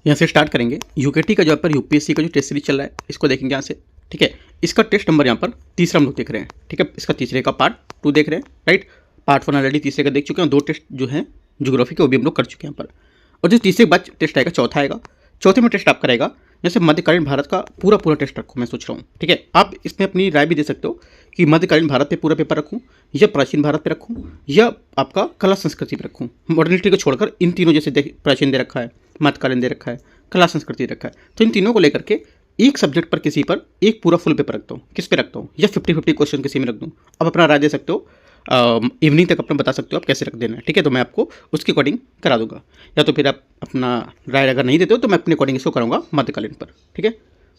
यहाँ से स्टार्ट करेंगे। यूकेटी का जो यहाँ पर यूपीएससी का जो टेस्ट सीरीज चल रहा है इसको देखेंगे यहाँ से, ठीक है। इसका टेस्ट नंबर यहाँ पर तीसरा हम लोग देख रहे हैं, ठीक है। इसका तीसरे का पार्ट 2 देख रहे हैं, राइट। पार्ट 1 ऑलरेडी तीसरे का देख चुके हैं, 2 टेस्ट जो हैं ज्योग्राफी के वो भी हम लोग कर चुके हैं यहाँ पर। और जो तीसरे के बाद टेस्ट आएगा चौथा आएगा। चौथे में टेस्ट आपका रहेगा जैसे मध्यकालीन भारत का पूरा टेस्ट रखूँ मैं सोच रहा हूँ, ठीक है। आप इसमें अपनी राय भी दे सकते हो कि मध्यकालीन भारत पे पूरा पेपर रखूँ या प्राचीन भारत पे रखूँ या आपका कला संस्कृति पे रखूँ। मॉडर्निटी को छोड़कर इन तीनों जैसे प्राचीन दे रखा है, मध्यकालीन दे रखा है, कला संस्कृति दे रखा है, तो इन तीनों को लेकर के एक सब्जेक्ट पर किसी पर एक पूरा फुल पेपर रखता हूँ। किस पे रखता हूँ, या 50-50 क्वेश्चन किसी में रख दूँ। आप अपना राय दे सकते हो, इवनिंग तक अपना बता सकते हो आप कैसे रख देना है, ठीक है। तो मैं आपको उसके अकॉर्डिंग करा दूंगा, या तो फिर आप अपना राय अगर नहीं देते हो तो मैं अपने अकॉर्डिंग इसको कराऊंगा मध्यकालीन पर, ठीक है।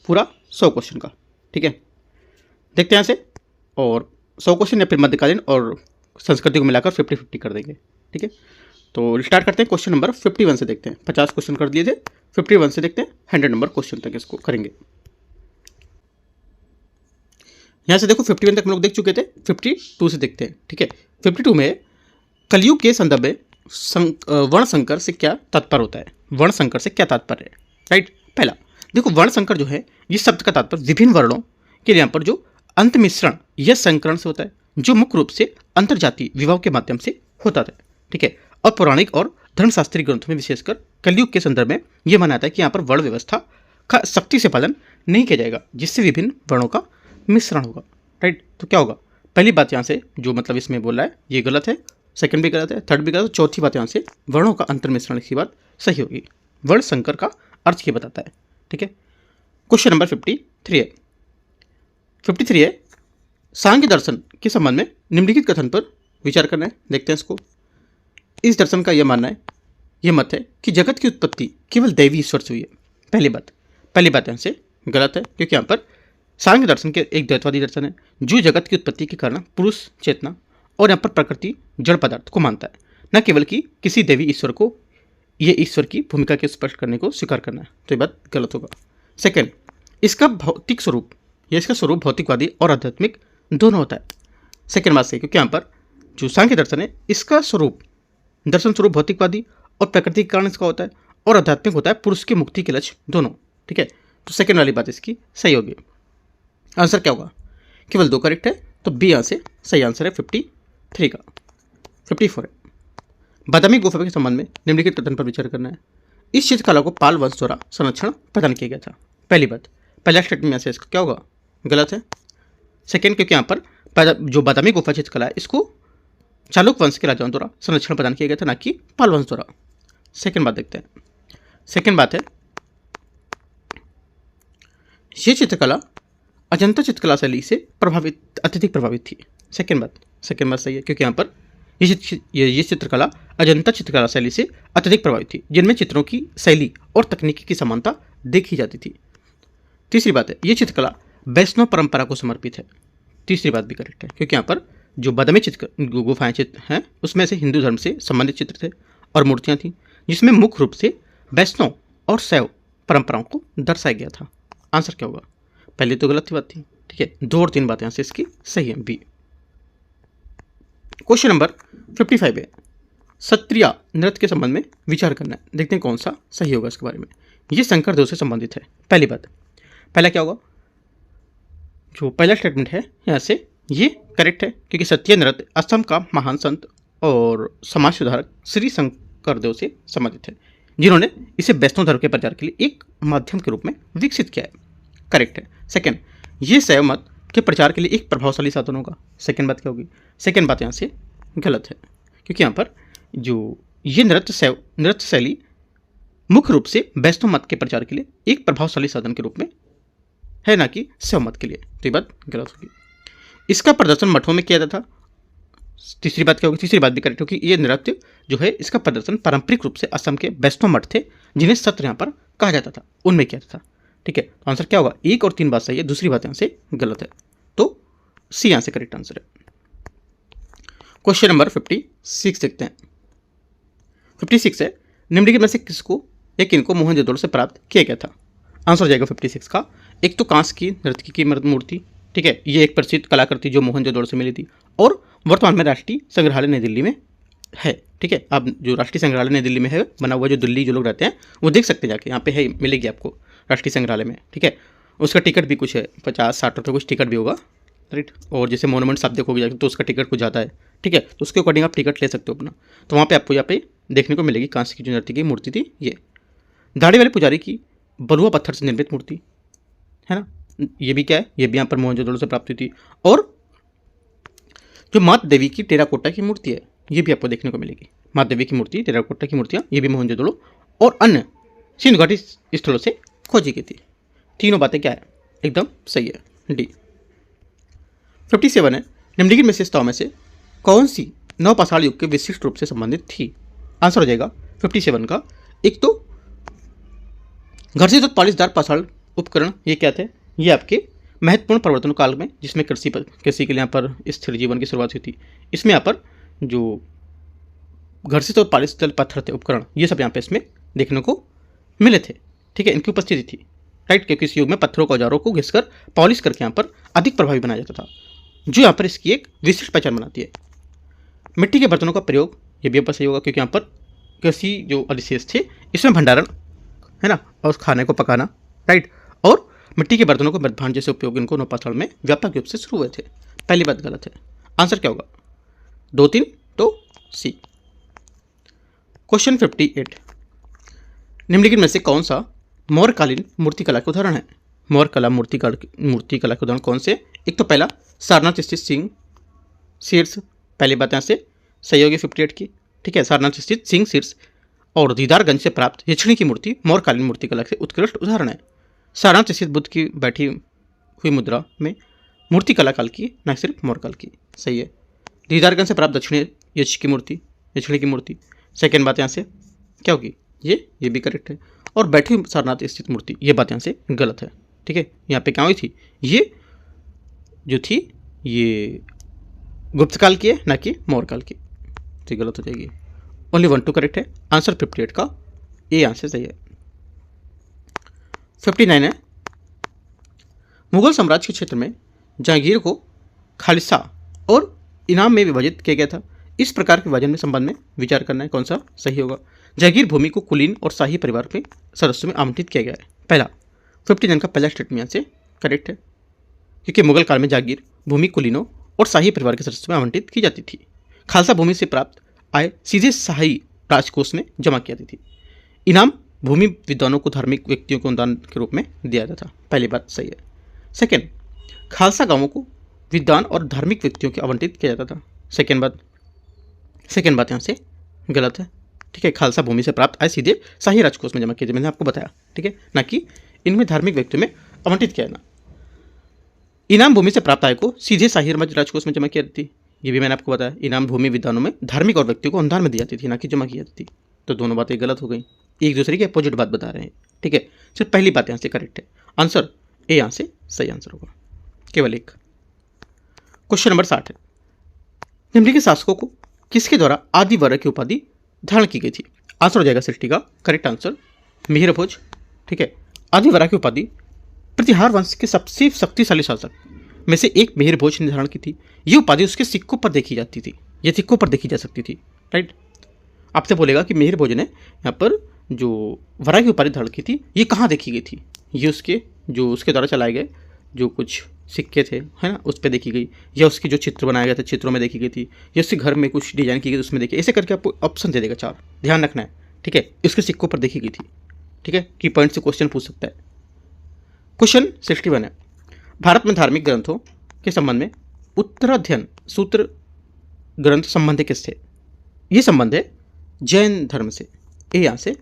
पूरा 100 क्वेश्चन का, ठीक है। देखते हैं यहाँ से, और 100 क्वेश्चन या फिर मध्यकालीन और संस्कृति को मिलाकर 50-50 कर देंगे, ठीक है। तो स्टार्ट करते हैं क्वेश्चन नंबर 51 से। देखते हैं 50 क्वेश्चन कर दिए थे, 51 से देखते हैं 100 नंबर क्वेश्चन तक इसको करेंगे। यहाँ से देखो 51 तक हम लोग देख चुके थे, 52 से देखते हैं, ठीक है। 52 में कलयुग के संदर्भ में वर्ण संकर से क्या तात्पर्य होता है। वर्ण संकर से क्या तात्पर्य है, राइट। पहला देखो, वर्ण संकर जो है इस शब्द का तात्पर्य विभिन्न वर्णों के यहाँ पर जो अंत मिश्रण या संकरण से होता है, जो मुख्य रूप से अंतर्जातीय विवाह के माध्यम से होता है, ठीक है। और पौराणिक और धर्मशास्त्रीय ग्रंथों में विशेषकर कलयुग के संदर्भ में यह माना जाता है कि यहाँ पर वर्ण व्यवस्था का सख्ती से पालन नहीं किया जाएगा, जिससे विभिन्न वर्णों का मिश्रण होगा, राइट। तो क्या होगा, पहली बात यहाँ से जो मतलब इसमें बोल रहा है ये गलत है, सेकंड भी गलत है, थर्ड भी गलत है, चौथी बात यहाँ से वर्णों का अंतर मिश्रण की बात सही होगी। वर्ण संकर का अर्थ ये बताता है, ठीक है। क्वेश्चन नंबर 53 है। 53 है, सांख्य दर्शन के संबंध में निम्नलिखित कथन पर विचार करना है। देखते हैं इसको। इस दर्शन का यह मानना है, यह मत है कि जगत की उत्पत्ति केवल दैवी ईश्वर से हुई है। पहली बात यहाँ से गलत है, क्योंकि यहाँ पर सांख्य दर्शन के एक द्वैतवादी दर्शन है जो जगत की उत्पत्ति के कारण पुरुष चेतना और यहाँ पर प्रकृति जड़ पदार्थ को मानता है, न केवल कि किसी देवी ईश्वर को ये ईश्वर की भूमिका के स्पष्ट करने को स्वीकार करना है। तो ये बात गलत होगा। सेकंड, इसका भौतिक स्वरूप या इसका स्वरूप भौतिकवादी और आध्यात्मिक दोनों होता है। सेकंड बात सही, क्योंकि यहाँ पर जो सांख्य दर्शन है इसका स्वरूप दर्शन स्वरूप भौतिकवादी और प्रकृति के कारण इसका होता है, और आध्यात्मिक होता है पुरुष की मुक्ति के लक्ष्य दोनों, ठीक है। तो सेकंड वाली बात इसकी सही होगी। आंसर क्या होगा, केवल 2 करेक्ट है, तो बी यहाँ से सही आंसर है 53 का। 54 है, बादामी गुफा के संबंध में निम्नलिखित कथन पर विचार करना है। इस चित्रकला को पाल वंश द्वारा संरक्षण प्रदान किया गया था। पहली बात, पहला स्टेटमेंट में से इसका क्या होगा, गलत है। सेकेंड, क्योंकि यहाँ पर जो बादामी गुफा चित्रकला है इसको चालुक्य वंश के राजाओं द्वारा संरक्षण प्रदान किया गया था, ना कि पाल वंश द्वारा। सेकेंड बात देखते हैं। सेकेंड बात है, ये चित्रकला अजंता चित्रकला शैली से अत्यधिक प्रभावित थी। सेकेंड बात सही है, क्योंकि यहाँ पर ये चित्रकला अजंता चित्रकला शैली से अत्यधिक प्रभावित थी, जिनमें चित्रों की शैली और तकनीकी की समानता देखी जाती थी। तीसरी बात है, ये चित्रकला वैष्णव परंपरा को समर्पित है। तीसरी बात भी करेक्ट है, क्योंकि यहाँ पर जो बादामी गुफाएं चित्र हैं उसमें से हिंदू धर्म से संबंधित चित्र थे और मूर्तियां थी, जिसमें मुख्य रूप से वैष्णव और शैव परंपराओं को दर्शाया गया था। आंसर क्या होगा, पहले तो गलत बात थी, ठीक है। 2 और 3 बातें यहाँ से इसकी सही है, बी। क्वेश्चन नंबर 55 है, क्षत्रिय नृत्य के संबंध में विचार करना है। देखते हैं कौन सा सही होगा इसके बारे में। ये शंकर देव से संबंधित है। पहली बात, पहला क्या होगा, जो पहला स्टेटमेंट है यहाँ से ये करेक्ट है, क्योंकि क्षत्रिय नृत्य असम का महान संत और समाज सुधारक श्री शंकर देव से संबंधित है, जिन्होंने इसे वैष्णव धर्म के प्रचार के लिए एक माध्यम के रूप में विकसित किया है। करेक्ट है। सेकंड, ये शैव मत के प्रचार के लिए एक प्रभावशाली साधन होगा। सेकंड बात क्या होगी, सेकंड बात यहाँ से गलत है, क्योंकि यहाँ पर जो ये नृत्य शैली मुख्य रूप से वैष्णव मत के प्रचार के लिए एक प्रभावशाली साधन के रूप में है, ना कि शैव मत के लिए। तो ये बात गलत होगी। इसका प्रदर्शन मठों में किया जाता था। तीसरी बात क्या होगी, तीसरी बात भी करेक्ट होगी। ये नृत्य जो है इसका प्रदर्शन पारंपरिक रूप से असम के वैष्णव मठ थे, जिन्हें सत्र यहाँ पर कहा जाता था, उनमें किया जाता था, ठीक है। तो आंसर क्या होगा, 1 और 3 बात सही है, दूसरी बात यहाँ से गलत है, तो सी यहाँ से करेक्ट आंसर है। क्वेश्चन नंबर 56 देखते हैं। 56 है, निम्नलिखित में से किसको या किनको मोहनजोदड़ो से प्राप्त किया गया था। आंसर हो जाएगा 56 का। एक तो कांस्य की नर्तकी की मूर्ति, ठीक है, ये एक प्रसिद्ध कलाकृति जो मोहनजोदड़ो से मिली थी, और वर्तमान में राष्ट्रीय संग्रहालय नई दिल्ली में है, ठीक है। आप जो राष्ट्रीय संग्रहालय नई दिल्ली में है बना हुआ, जो दिल्ली जो लोग रहते हैं वो देख सकते हैं जाके, यहाँ पे है, मिलेगी आपको राष्ट्रीय संग्रहालय में, ठीक है। उसका टिकट भी कुछ है 50-60 रुपये कुछ टिकट भी होगा, राइट। और जैसे मोनूमेंट्स आप देखोगे जाके तो उसका टिकट कुछ ज़्यादा है, ठीक है। तो उसके अकॉर्डिंग आप टिकट ले सकते हो अपना। तो वहाँ पे आपको यहाँ पे देखने को मिलेगी कांस्य की जो नर्तकी की मूर्ति थी ये। दाढ़ी वाले पुजारी की बलुआ पत्थर से निर्मित मूर्ति है ना, ये भी क्या है, ये भी यहाँ पर मोहनजोदड़ो से प्राप्त हुई थी। और जो माता देवी की टेराकोटा की मूर्ति है ये भी आपको देखने को मिलेगी। माता देवी की मूर्ति, टेराकोटा की मूर्तियाँ, ये भी मोहनजोदड़ो और अन्य सिंधु घाटी स्थलों से खोजी गई थी। तीनों बातें क्या है, एकदम सही है, डी। 57 है, निम्नलिखित विशेषताओं में से कौन सी नवपाषाण युग के विशिष्ट रूप से संबंधित थी। आंसर हो जाएगा 57 का, एक तो घर्षित और पालिशदार पाषाण उपकरण, ये क्या थे, ये आपके महत्वपूर्ण परिवर्तन काल में जिसमें कृषि के लिए यहाँ पर स्थिर जीवन की शुरुआत हुई थी, इसमें यहाँ पर जो घर्षित और पालिशदार पत्थर थे उपकरण, ये सब यहाँ पे इसमें देखने को मिले थे, ठीक है, इनकी उपस्थिति थी, राइट। क्योंकि इस युग में पत्थरों के औजारों को घिसकर पॉलिश करके यहाँ पर अधिक प्रभावी बनाया जाता था, जो यहाँ पर इसकी एक विशिष्ट पहचान बनाती है। मिट्टी के बर्तनों का प्रयोग, ये भी यहाँ पर सही होगा, क्योंकि यहाँ पर कृषि जो अधिशेष थे इसमें भंडारण है ना, और खाने को पकाना, राइट। और मिट्टी के बर्तनों को मृदभांड जैसे उपयोग इनको नवपाषाण में व्यापक रूप से शुरू हुए थे। पहली बात गलत है, आंसर क्या होगा 2-3, तो सी। क्वेश्चन 58, निम्नलिखित में से कौन सा मौर्यकालीन मूर्तिकला के उदाहरण है। मौर्यकला मूर्तिकला के उदाहरण कौन से, एक तो पहला सारनाथ स्थित सिंह शीर्ष, पहली बात यहाँ से सही होगी 58 की, ठीक है। सारनाथ स्थित सिंह शीर्ष और दीदारगंज से प्राप्त यक्षिणी की मूर्ति मौर्यकालीन मूर्तिकला के उत्कृष्ट उदाहरण है। सारनाथ स्थित बुद्ध की बैठी हुई मुद्रा में मूर्तिकला काल की, न सिर्फ मौर्यकाल की, सही है। दीदारगंज से प्राप्त दक्षिणी यक्षिणी की मूर्ति, सेकेंड बात यहाँ से क्या होगी, ये भी करेक्ट है। और बैठी हुई सारनाथ स्थित मूर्ति, ये बात यहाँ से गलत है, ठीक है। यहाँ पे क्या हुई थी, ये जो थी ये गुप्त काल की है, ना कि मौर्यकाल की, तो गलत हो जाएगी। ओनली 1-2 करेक्ट है, आंसर 58 का ये आंसर सही है। 59 है, मुगल साम्राज्य के क्षेत्र में जहांगीर को खालिसा और इनाम में विभाजित किया गया था। इस प्रकार के विभाजन में संबंध में विचार करना है, कौन सा सही होगा। जहांगीर भूमि को कुलीन और शाही परिवार के सदस्यों में आवंटित किया गया है। पहला 59 का पहला स्टेटमेंट से करेक्ट है, क्योंकि मुगल काल में जहांगीर भूमि कुलीनों और शाही परिवार के सदस्यों में आवंटित की जाती थी। खालसा भूमि से प्राप्त आय सीधे शाही राजकोष में जमा की जाती थी। इनाम भूमि विद्वानों को धार्मिक व्यक्तियों को अनुदान के रूप में दिया जाता था, पहली बात सही है। सेकेंड, खालसा गांवों को विद्वान और धार्मिक व्यक्तियों को आवंटित किया जाता था, सेकेंड बात यहाँ से गलत है, ठीक है। खालसा भूमि से प्राप्त आय सीधे शाही राजकोष में जमा किया जाता, मैंने आपको बताया, ठीक है, ना कि इनमें धार्मिक व्यक्तियों में आवंटित किया जाना। इनाम भूमि से प्राप्त आय को सीधे शाही राजकोष में जमा की जाती थी, ये भी मैंने आपको बताया। इनाम भूमि विद्वानों में धार्मिक और व्यक्तियों को अनुदान में दी जाती थी, ना कि जमा की जाती थी। तो दोनों बातें गलत हो गई, एक दूसरे की अपोजिट बात बता रहे हैं, ठीक है। सिर्फ पहली बात यहाँ से करेक्ट है, आंसर ए यहाँ से सही आंसर होगा, केवल एक। क्वेश्चन नंबर 60 है, निम्नलिखित शासकों को किसके द्वारा आदि वर्ग की उपाधि धारण की गई थी। आंसर हो जाएगा 60 का करेक्ट आंसर मिहिर भोज, ठीक है। आदि वर्ग की उपाधि प्रतिहार वंश के सबसे शक्तिशाली शासक में से एक मिहिर भोज ने धारण की थी। ये उपाधि उसके सिक्कों पर देखी जाती थी, ये सिक्कों पर देखी जा सकती थी, राइट। आपसे बोलेगा कि मिहिर भोज ने यहाँ पर जो वरा की उपाधि धारण की थी ये कहाँ देखी गई थी, ये उसके द्वारा चलाए गए जो कुछ सिक्के थे, है ना, उस पर देखी गई, या उसके जो चित्र बनाए गए थे चित्रों में देखी गई थी, या उसके घर में कुछ डिजाइन की गई उसमें देखी, ऐसे करके आपको ऑप्शन दे देगा 4, ध्यान रखना है, ठीक है। इसके सिक्कों पर देखी गई थी, ठीक है, की पॉइंट से क्वेश्चन पूछ सकता है। क्वेश्चन 61 है, भारत में धार्मिक ग्रंथों के संबंध में उत्तराध्ययन सूत्र ग्रंथ संबंध किससे। ये संबंध है जैन धर्म से, ये यहाँ से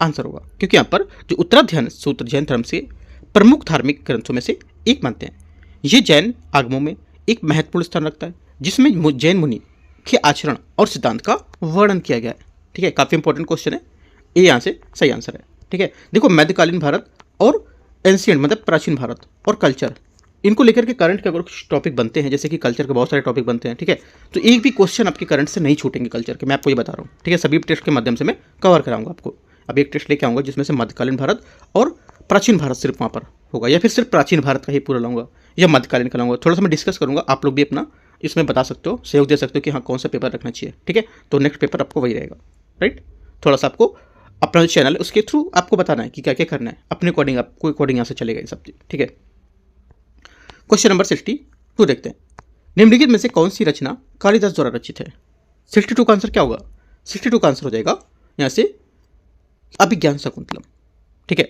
आंसर होगा, क्योंकि यहाँ पर जो उत्तराध्ययन सूत्र जैन धर्म से प्रमुख धार्मिक ग्रंथों में से एक मानते हैं। ये जैन आगमों में एक महत्वपूर्ण स्थान रखता है, जिसमें जैन मुनि के आचरण और सिद्धांत का वर्णन किया गया है, ठीक है। काफ़ी इंपॉर्टेंट क्वेश्चन है, ये यहाँ से सही आंसर है, ठीक है। देखो मध्यकालीन भारत और एंशियंट मतलब प्राचीन भारत और कल्चर, इनको लेकर के करंट के अगर कुछ टॉपिक बनते हैं, जैसे कि कल्चर के बहुत सारे टॉपिक बनते हैं, ठीक है, तो एक भी क्वेश्चन आपके करंट से नहीं छूटेंगे कल्चर के, मैं आपको ये बता रहा हूँ, ठीक है। सभी टेस्ट के माध्यम से मैं कवर कराऊंगा आपको। अब एक टेस्ट लेके आऊँगा जिसमें से मध्यकालीन भारत और प्राचीन भारत सिर्फ वहाँ पर होगा, या फिर सिर्फ प्राचीन भारत का ही पूरा लाऊंगा, या मध्यकालीन का लाऊंगा, थोड़ा सा मैं डिस्कस करूँगा, आप लोग भी अपना इसमें बता सकते हो, सहयोग दे सकते हो कि हाँ कौन सा पेपर रखना चाहिए, ठीक है। तो नेक्स्ट पेपर आपको वही रहेगा, राइट। थोड़ा सा आपको अपना जो चैनल है उसके थ्रू आपको बताना है कि क्या क्या करना है, अपने अकॉर्डिंग आपको अकॉर्डिंग यहाँ से चलेगा ये सब चीज, ठीक है। क्वेश्चन नंबर 62 देखते हैं। निम्नलिखित में से कौन सी रचना कालिदास द्वारा रचित है? 62 का आंसर क्या होगा? 62 का आंसर हो जाएगा यहाँ से अभिज्ञान शकुंतलम, ठीक है।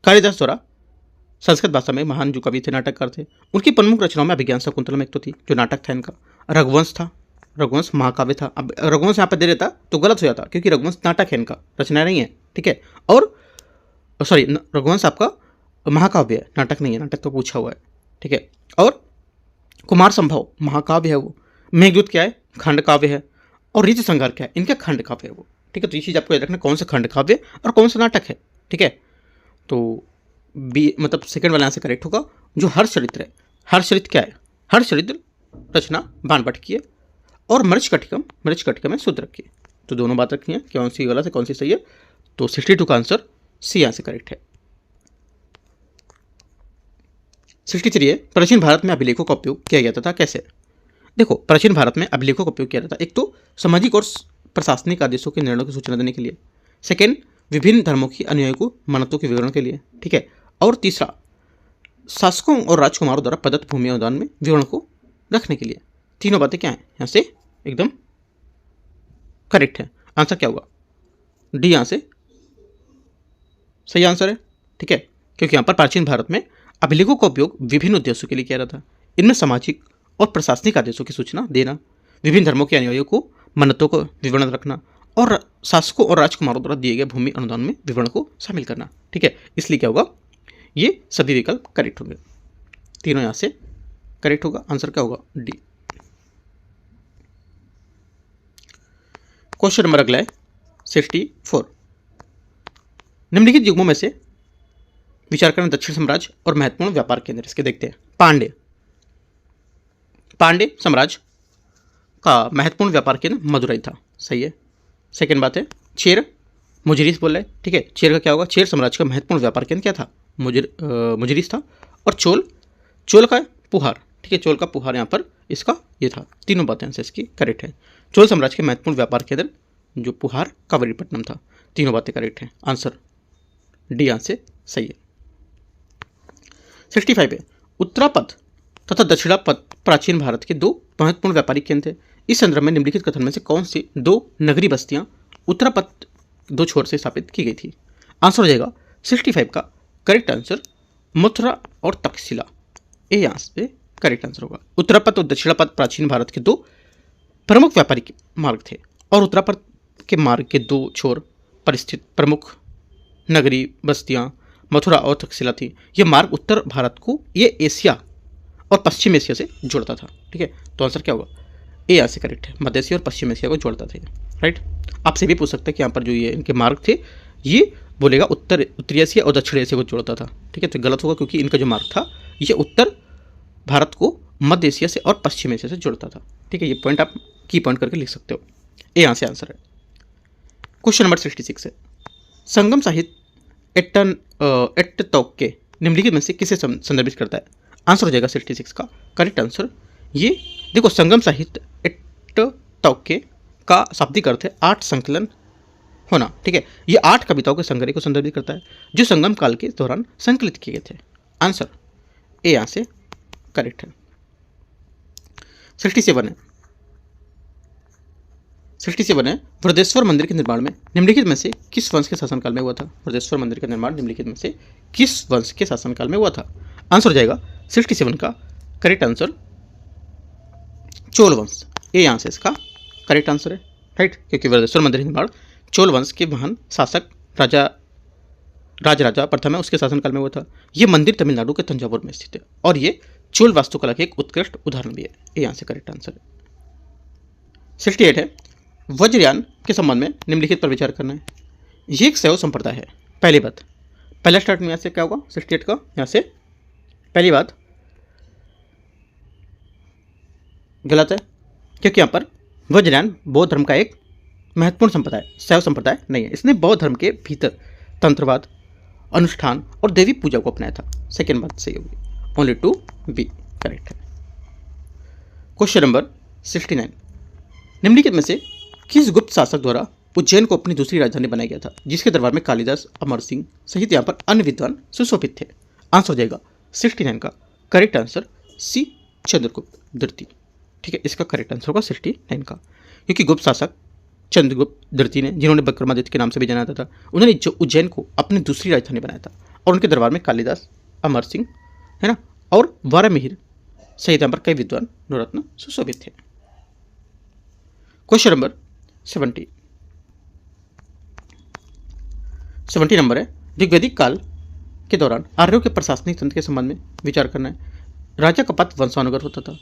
कालिदास द्वारा संस्कृत भाषा में महान जो कवि थे, नाटककार थे, उनकी प्रमुख रचनाओं में अभिज्ञान शकुंतलम एक तो थी, जो नाटक था इनका। रघुवंश था, रघुवंश महाकाव्य था। अब रघुवंश यहाँ पर दे देता तो गलत हो जाता, क्योंकि रघुवंश नाटक है इनका, रचना नहीं है, ठीक है। और सॉरी, रघुवंश आपका महाकाव्य है, नाटक नहीं है, नाटक तो पूछा हुआ है, ठीक है। और कुमार संभव महाकाव्य है वो। मेघदूत क्या है? खंड काव्य है। और ऋतु संहार क्या है? इनका खंड काव्य है वो, ठीक है। तो ये चीज़ आपको याद रखना, कौन सा खंड काव्य और कौन सा नाटक है, ठीक है। तो बी मतलब सेकंड वाला आंसर करेक्ट होगा। जो हर्षचरित्र है, हर्षचरित्र क्या है? हर्षचरित्र रचना बाणभट्ट की है, और मृच्छकटिकम है शूद्रक की। तो दोनों बात रखनी है, कौन सी गलत है कौन सी सही है। तो 62 का आंसर सी आंसर करेक्ट है। 63 है, प्राचीन भारत में अभिलेखों का उपयोग किया जाता था कैसे? देखो, प्राचीन भारत में अभिलेखों का उपयोग किया जाता था, एक तो सामाजिक और प्रशासनिक आदेशों के निर्णयों की सूचना देने के लिए, सेकेंड विभिन्न धर्मों की अनुयायियों को मान्यताओं के विवरण के लिए, ठीक है। और तीसरा शासकों और राजकुमारों द्वारा प्रदत्त भूमि अनुदान में विवरण को रखने के लिए। तीनों बातें क्या हैं यहाँ से एकदम करेक्ट है। आंसर क्या होगा? डी यहाँ से सही आंसर है, ठीक है। क्योंकि यहाँ पर प्राचीन भारत में अभिलेखों का उपयोग विभिन्न उद्देश्यों के लिए किया जाता है। इनमें सामाजिक और प्रशासनिक आदेशों की सूचना देना, विभिन्न धर्मों के अनुयायियों को मान्यताओं को विवरण रखना, और शासकों और राजकुमारों द्वारा दिए गए भूमि अनुदान में विवरण को शामिल करना, ठीक है। इसलिए क्या होगा? ये सभी विकल्प करेक्ट होंगे, तीनों यहाँ से करेक्ट होगा। आंसर क्या होगा? डी। क्वेश्चन नंबर अगला है 64। निम्नलिखित युग्मों में से विचार करना दक्षिण साम्राज्य और महत्वपूर्ण व्यापार केंद्र, इसके देखते हैं। पांड्य साम्राज्य का महत्वपूर्ण व्यापार केंद्र मदुरई था, सही है। सेकेंड बात है चेर मुजरिस बोल रहे, ठीक है। चेर का क्या होगा? चेर साम्राज्य का महत्वपूर्ण व्यापार केंद्र क्या था? मुजरिस था। और चोल का पुहार, ठीक है। चोल का पुहार यहाँ पर इसका ये था। तीनों बातें आंसर इसकी करेक्ट है। चोल साम्राज्य के महत्वपूर्ण व्यापार केंद्र जो पुहार कावेरीपट्टनम था। तीनों बातें करेक्ट हैं। आंसर डी यहाँ से सही है। 65 है, उत्तरापथ तथा दक्षिणापथ प्राचीन भारत के दो महत्वपूर्ण व्यापारिक केंद्र थे। इस संदर्भ में निम्नलिखित कथन में से कौन सी दो नगरी बस्तियां उत्तरापथ दो छोर से स्थापित की गई थी? आंसर हो जाएगा 65 का करेक्ट आंसर मथुरा और तक्षशिला, ये यहाँ से करेक्ट आंसर होगा। उत्तरापथ और दक्षिणापथ प्राचीन भारत के दो प्रमुख व्यापारिक मार्ग थे, और उत्तरापथ के मार्ग के दो छोर पर स्थित प्रमुख नगरी बस्तियां मथुरा और तक्षशिला थी। यह मार्ग उत्तर भारत को ये एशिया और पश्चिम एशिया से जोड़ता था, ठीक है। तो आंसर क्या होगा? ए यहाँ से करेक्ट है, मध्य एशिया और पश्चिम एशिया को जोड़ता था, राइट। आपसे भी पूछ सकते हैं कि यहाँ पर जो ये इनके मार्ग थे ये बोलेगा उत्तरी एशिया और दक्षिण एशिया को जोड़ता था, ठीक है। तो गलत होगा, क्योंकि इनका जो मार्ग था ये उत्तर भारत को मध्य एशिया से और पश्चिम एशिया से जोड़ता था, ठीक है। ये पॉइंट आप की पॉइंट करके लिख सकते हो। ए यहाँ से आंसर है। क्वेश्चन नंबर 66 है, संगम साहित्य एट्टतौके निम्नलिखित में से किसे संदर्भित करता है? आंसर हो जाएगा 66 का करेक्ट आंसर। ये देखो, संगम साहित्य एट्टतौके का शाब्दिक अर्थ है 8 संकलन होना, ठीक है। ये 8 कविताओं के संग्रह को संदर्भित करता है जो संगम काल के दौरान संकलित किए गए थे। आंसर ए यहाँ से करेक्ट है। 67 है, वृद्धेश्वर मंदिर के निर्माण में निम्नलिखित में से किस वंश के शासनकाल में हुआ था? वृद्धेश्वर मंदिर का निर्माण निम्नलिखित में से किस वंश के शासनकाल में हुआ था? आंसर हो जाएगा 67 का करेक्ट आंसर चोल वंश, ये यहाँ से इसका करेक्ट आंसर है, राइट। क्योंकि वृद्धेश्वर मंदिर निर्माण चोल वंश के महान शासक राजा प्रथम है उसके शासनकाल में हुआ था। ये मंदिर तमिलनाडु के तंजावुर में स्थित है, और ये चोल वास्तुकला के एक उत्कृष्ट उदाहरण भी है, ये यहाँ से करेक्ट आंसर है। 68 है, वज्रयान के संबंध में निम्नलिखित पर विचार करना है। ये एक शैव संप्रदाय है। पहली बात, पहला स्टार्ट में यहाँ से क्या होगा? 68 का यहाँ से पहली बात गलत है, क्योंकि यहाँ पर वज्रयान बौद्ध धर्म का एक महत्वपूर्ण संप्रदाय, शैव संप्रदाय नहीं है। इसने बौद्ध धर्म के भीतर तंत्रवाद, अनुष्ठान और देवी पूजा को अपनाया था। सेकेंड बात सही होगी, ओनली टू बी करेक्ट है। Question number 69। निम्नलिखित में से किस गुप्त शासक द्वारा उज्जैन को अपनी दूसरी राजधानी बनाया गया था, जिसके दरबार में कालिदास, अमर सिंह सहित यहाँ पर अन्य विद्वान सुशोभित थे? आंसर हो जाएगा 69 का करेक्ट आंसर सी, चंद्रगुप्त द्वितीय। ठीक है, इसका करेक्ट आंसर होगा 69 का, क्योंकि गुप्त शासक चंद्रगुप्त द्वितीय ने, जिन्होंने विक्रमादित्य के नाम से भी जाना जाता था, उन्होंने जो उज्जैन को अपनी दूसरी राजधानी बनाया था और उनके दरबार में कालिदास, अमर सिंह है ना और वारामिहिर सहित यहाँ पर कई विद्वान नवरत्न सुशोभित थे। क्वेश्चन नंबर 70 नंबर है, ऋग्वैदिक काल के दौरान आर्यों के प्रशासनिक तंत्र के संबंध में विचार करना है। राजा का पद वंशानुगत होता था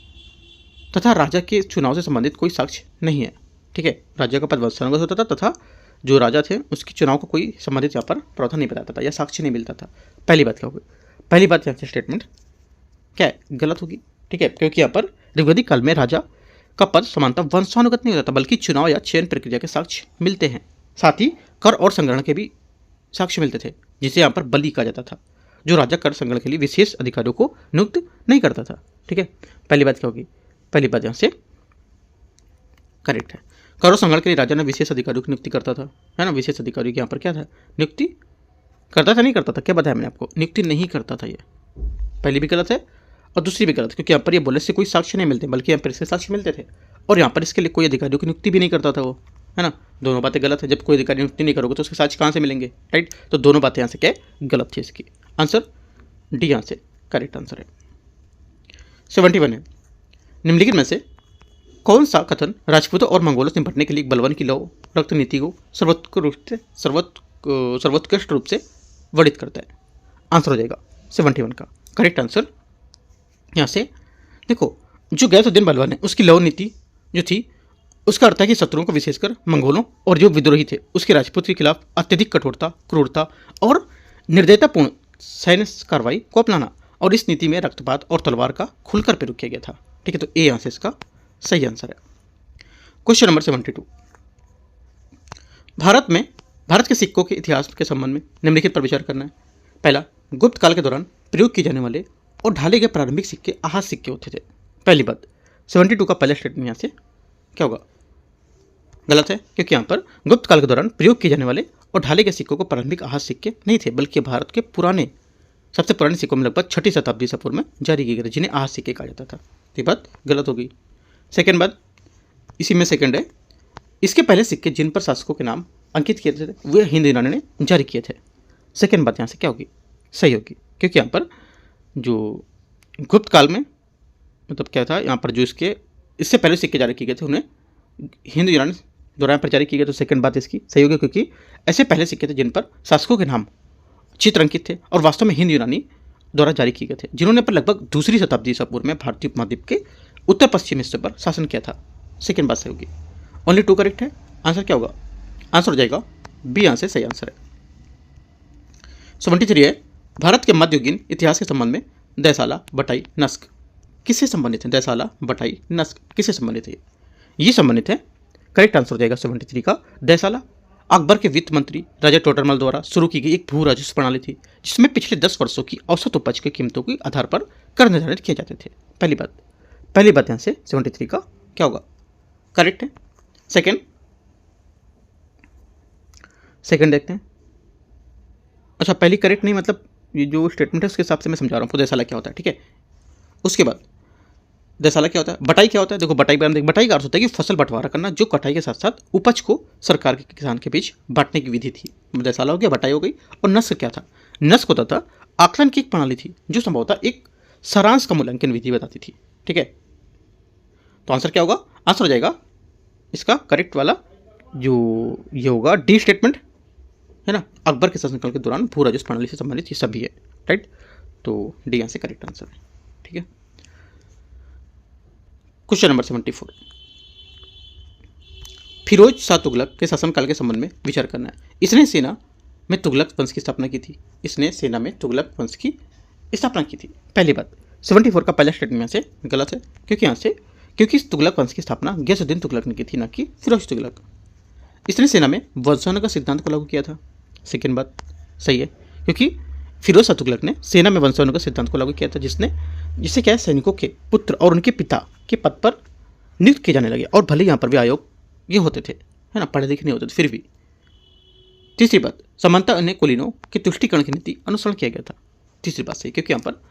तथा राजा के चुनाव से संबंधित कोई साक्ष्य नहीं है। ठीक है, राजा का पद वंशानुगत होता था तथा जो राजा थे उसके चुनाव को कोई संबंधित यहाँ पर प्रावधान नहीं बताता था या साक्ष्य नहीं मिलता था। पहली बात क्या होगी? पहली बात यहाँ से स्टेटमेंट क्या है? गलत होगी। ठीक है, क्योंकि यहाँ पर ऋग्वैदिक काल में राजा का पद समानता वंशानुगत नहीं होता था, बल्कि चुनाव या चयन प्रक्रिया के साक्ष्य मिलते हैं। साथ ही कर और संग्रहण के भी साक्ष्य मिलते थे, जिसे यहाँ पर बलि कहा जाता था, जो राजा कर संग्रहण के लिए विशेष अधिकारियों को नियुक्त नहीं करता था। ठीक है, पहली बात क्या होगी? पहली बात यहाँ से करेक्ट है। कर और संग्रहण के लिए राजा ने विशेष अधिकारियों की नियुक्ति करता था, है ना। विशेष अधिकारियों की यहाँ पर क्या था? नियुक्ति करता था, नहीं करता था? क्या बताया मैंने आपको? नियुक्ति नहीं करता था। ये पहली भी गलत है और दूसरी भी गलत, क्योंकि यहाँ पर ये बोलने से कोई साक्ष्य नहीं मिलते, बल्कि यहाँ पर इसके साक्ष्य मिलते थे और यहाँ पर इसके लिए कोई अधिकारियों की नियुक्ति भी नहीं करता था वो, है ना। दोनों बातें गलत है। जब कोई अधिकारी नियुक्ति नहीं करोगे तो उसके साक्ष्य कहाँ से मिलेंगे? राइट, तो दोनों बातें यहाँ से क्या गलत थी। इसकी आंसर डी यहाँ से करेक्ट आंसर है। 71 है, निम्नलिखित में से कौन सा कथन राजपूतों और मंगोलों से निपटने के लिए बलवन की लौ रक्त नीति को सर्वोत्कृष्ट रूप से वर्णित करता है? आंसर हो जाएगा 71 का करेक्ट आंसर। यहाँ से देखो, जो गैसुद्दीन बलवान है उसकी लौ नीति जो थी, उसका अर्थ है कि शत्रुओं को, विशेषकर मंगोलों और जो विद्रोही थे उसके राजपूत के खिलाफ अत्यधिक कठोरता, क्रूरता और निर्दयतापूर्ण सैन्य कार्रवाई को अपनाना, और इस नीति में रक्तपात और तलवार का खुलकर प्रयोग किया गया था। ठीक है, तो ए यहाँ से इसका सही आंसर है। क्वेश्चन नंबर 72, भारत के सिक्कों के इतिहास के संबंध में निम्नलिखित पर विचार करना है। पहला, गुप्त काल के दौरान प्रयोग किए जाने वाले और ढाले गए प्रारंभिक सिक्के आहत सिक्के होते थे। पहली बात, 72 का पहला स्टेटमेंट यहाँ से क्या होगा? गलत है, क्योंकि यहाँ पर गुप्त काल के दौरान प्रयोग किए जाने वाले और ढाले गए सिक्कों को प्रारंभिक आहत सिक्के नहीं थे, बल्कि भारत के सबसे पुराने सिक्कों में लगभग 6वीं शताब्दी से पूर्व में जारी किए गए थे, जिन्हें आहत सिक्के कहा जाता था। ये बात गलत हो गई। सेकेंड बात, इसी में सेकेंड है, इसके पहले सिक्के जिन पर शासकों के नाम अंकित किए थे वे हिंदू यूनानी ने जारी किए थे। सेकेंड बात यहाँ से क्या होगी? सही होगी, क्योंकि यहाँ पर जो गुप्त काल में मतलब क्या था, यहाँ पर जो इससे पहले सिक्के जारी किए गए थे उन्हें हिंदू यूनानी द्वारा पर जारी किए गए। तो सेकंड बात इसकी सही होगी, क्योंकि ऐसे पहले सिक्के थे जिन पर शासकों के नाम चित्र अंकित थे और वास्तव में हिंदू यूनानी द्वारा जारी किए गए थे, जिन्होंने पर लगभग 2वीं शताब्दी ईसा पूर्व में भारतीय उपमहाद्वीप के उत्तर पश्चिम हिस्से पर शासन किया था। सेकेंड बात सही होगी। ओनली 2 करेक्ट है। आंसर क्या होगा? आंसर हो जाएगा बी, यहाँ से सही आंसर है। 73 है, भारत के मध्ययुगीन इतिहास के संबंध में दैसाला, बटाई, नस्क किससे संबंधित है? दैसाला, बटाई, नस्क किससे संबंधित है? ये संबंधित है। करेक्ट आंसर हो जाएगा 73 का दैसाला। अकबर के वित्त मंत्री राजा टोडरमल द्वारा शुरू की गई एक भू राजस्व प्रणाली थी, जिसमें पिछले 10 वर्षों की औसत उपज की कीमतों के आधार पर कर निर्धारित किए जाते थे। पहली बात यहाँ से 73 का क्या होगा? करेक्ट है। सेकंड देखते हैं। अच्छा, पहली करेक्ट नहीं, मतलब ये जो स्टेटमेंट है उसके हिसाब से मैं समझा रहा हूँ दैसाला क्या होता है। ठीक है, उसके बाद दैसाला क्या होता है? बटाई क्या होता है? देखो, बटाई का अर्थ होता है कि फसल बंटवारा करना, जो कटाई के साथ साथ उपज को सरकार के किसान के बीच बांटने की विधि थी। दैसाला हो गया, बटाई हो गई। और नस्क क्या था? नस्क होता था आकलन की एक प्रणाली थी, जो संभवतः एक सारांश का मूल्यांकन विधि बताती थी। ठीक है, तो आंसर क्या होगा? आंसर हो जाएगा इसका करेक्ट वाला, जो ये होगा डी स्टेटमेंट, है ना। अकबर के शासनकाल के दौरान भू राजस्व प्रणाली से संबंधित ये सभी है। राइट, तो डी यहाँ से करेक्ट आंसर है। ठीक है, क्वेश्चन नंबर 74, फिरोज शाह तुगलक के शासनकाल के संबंध में विचार करना है। इसने सेना में तुगलक वंश की स्थापना की थी। पहली बात, 74 का पहला स्टेटमेंट यहाँ से गलत है, क्योंकि इस तुगलक वंश की स्थापना गयासुद्दीन तुगलक ने की थी, ना कि फिरोज तुगलक। इसने सेना में वंशानुगत का सिद्धांत को लागू किया था। सेकेंड बात सही है, क्योंकि फिरोज शाह तुगलक ने सेना में वंशानुगत सिद्धांत को लागू किया था, जिससे क्या है, सैनिकों के पुत्र और उनके पिता के पद पर नियुक्त किए जाने लगे, और भले यहाँ पर भी आयोग ये होते थे, है ना, पढ़े लिखे नहीं होते थे फिर भी। तीसरी बात, समानता अन्य कुलीनों की तुष्टिकरण की नीति अनुसरण किया गया था। तीसरी बात सही, क्योंकि यहाँ पर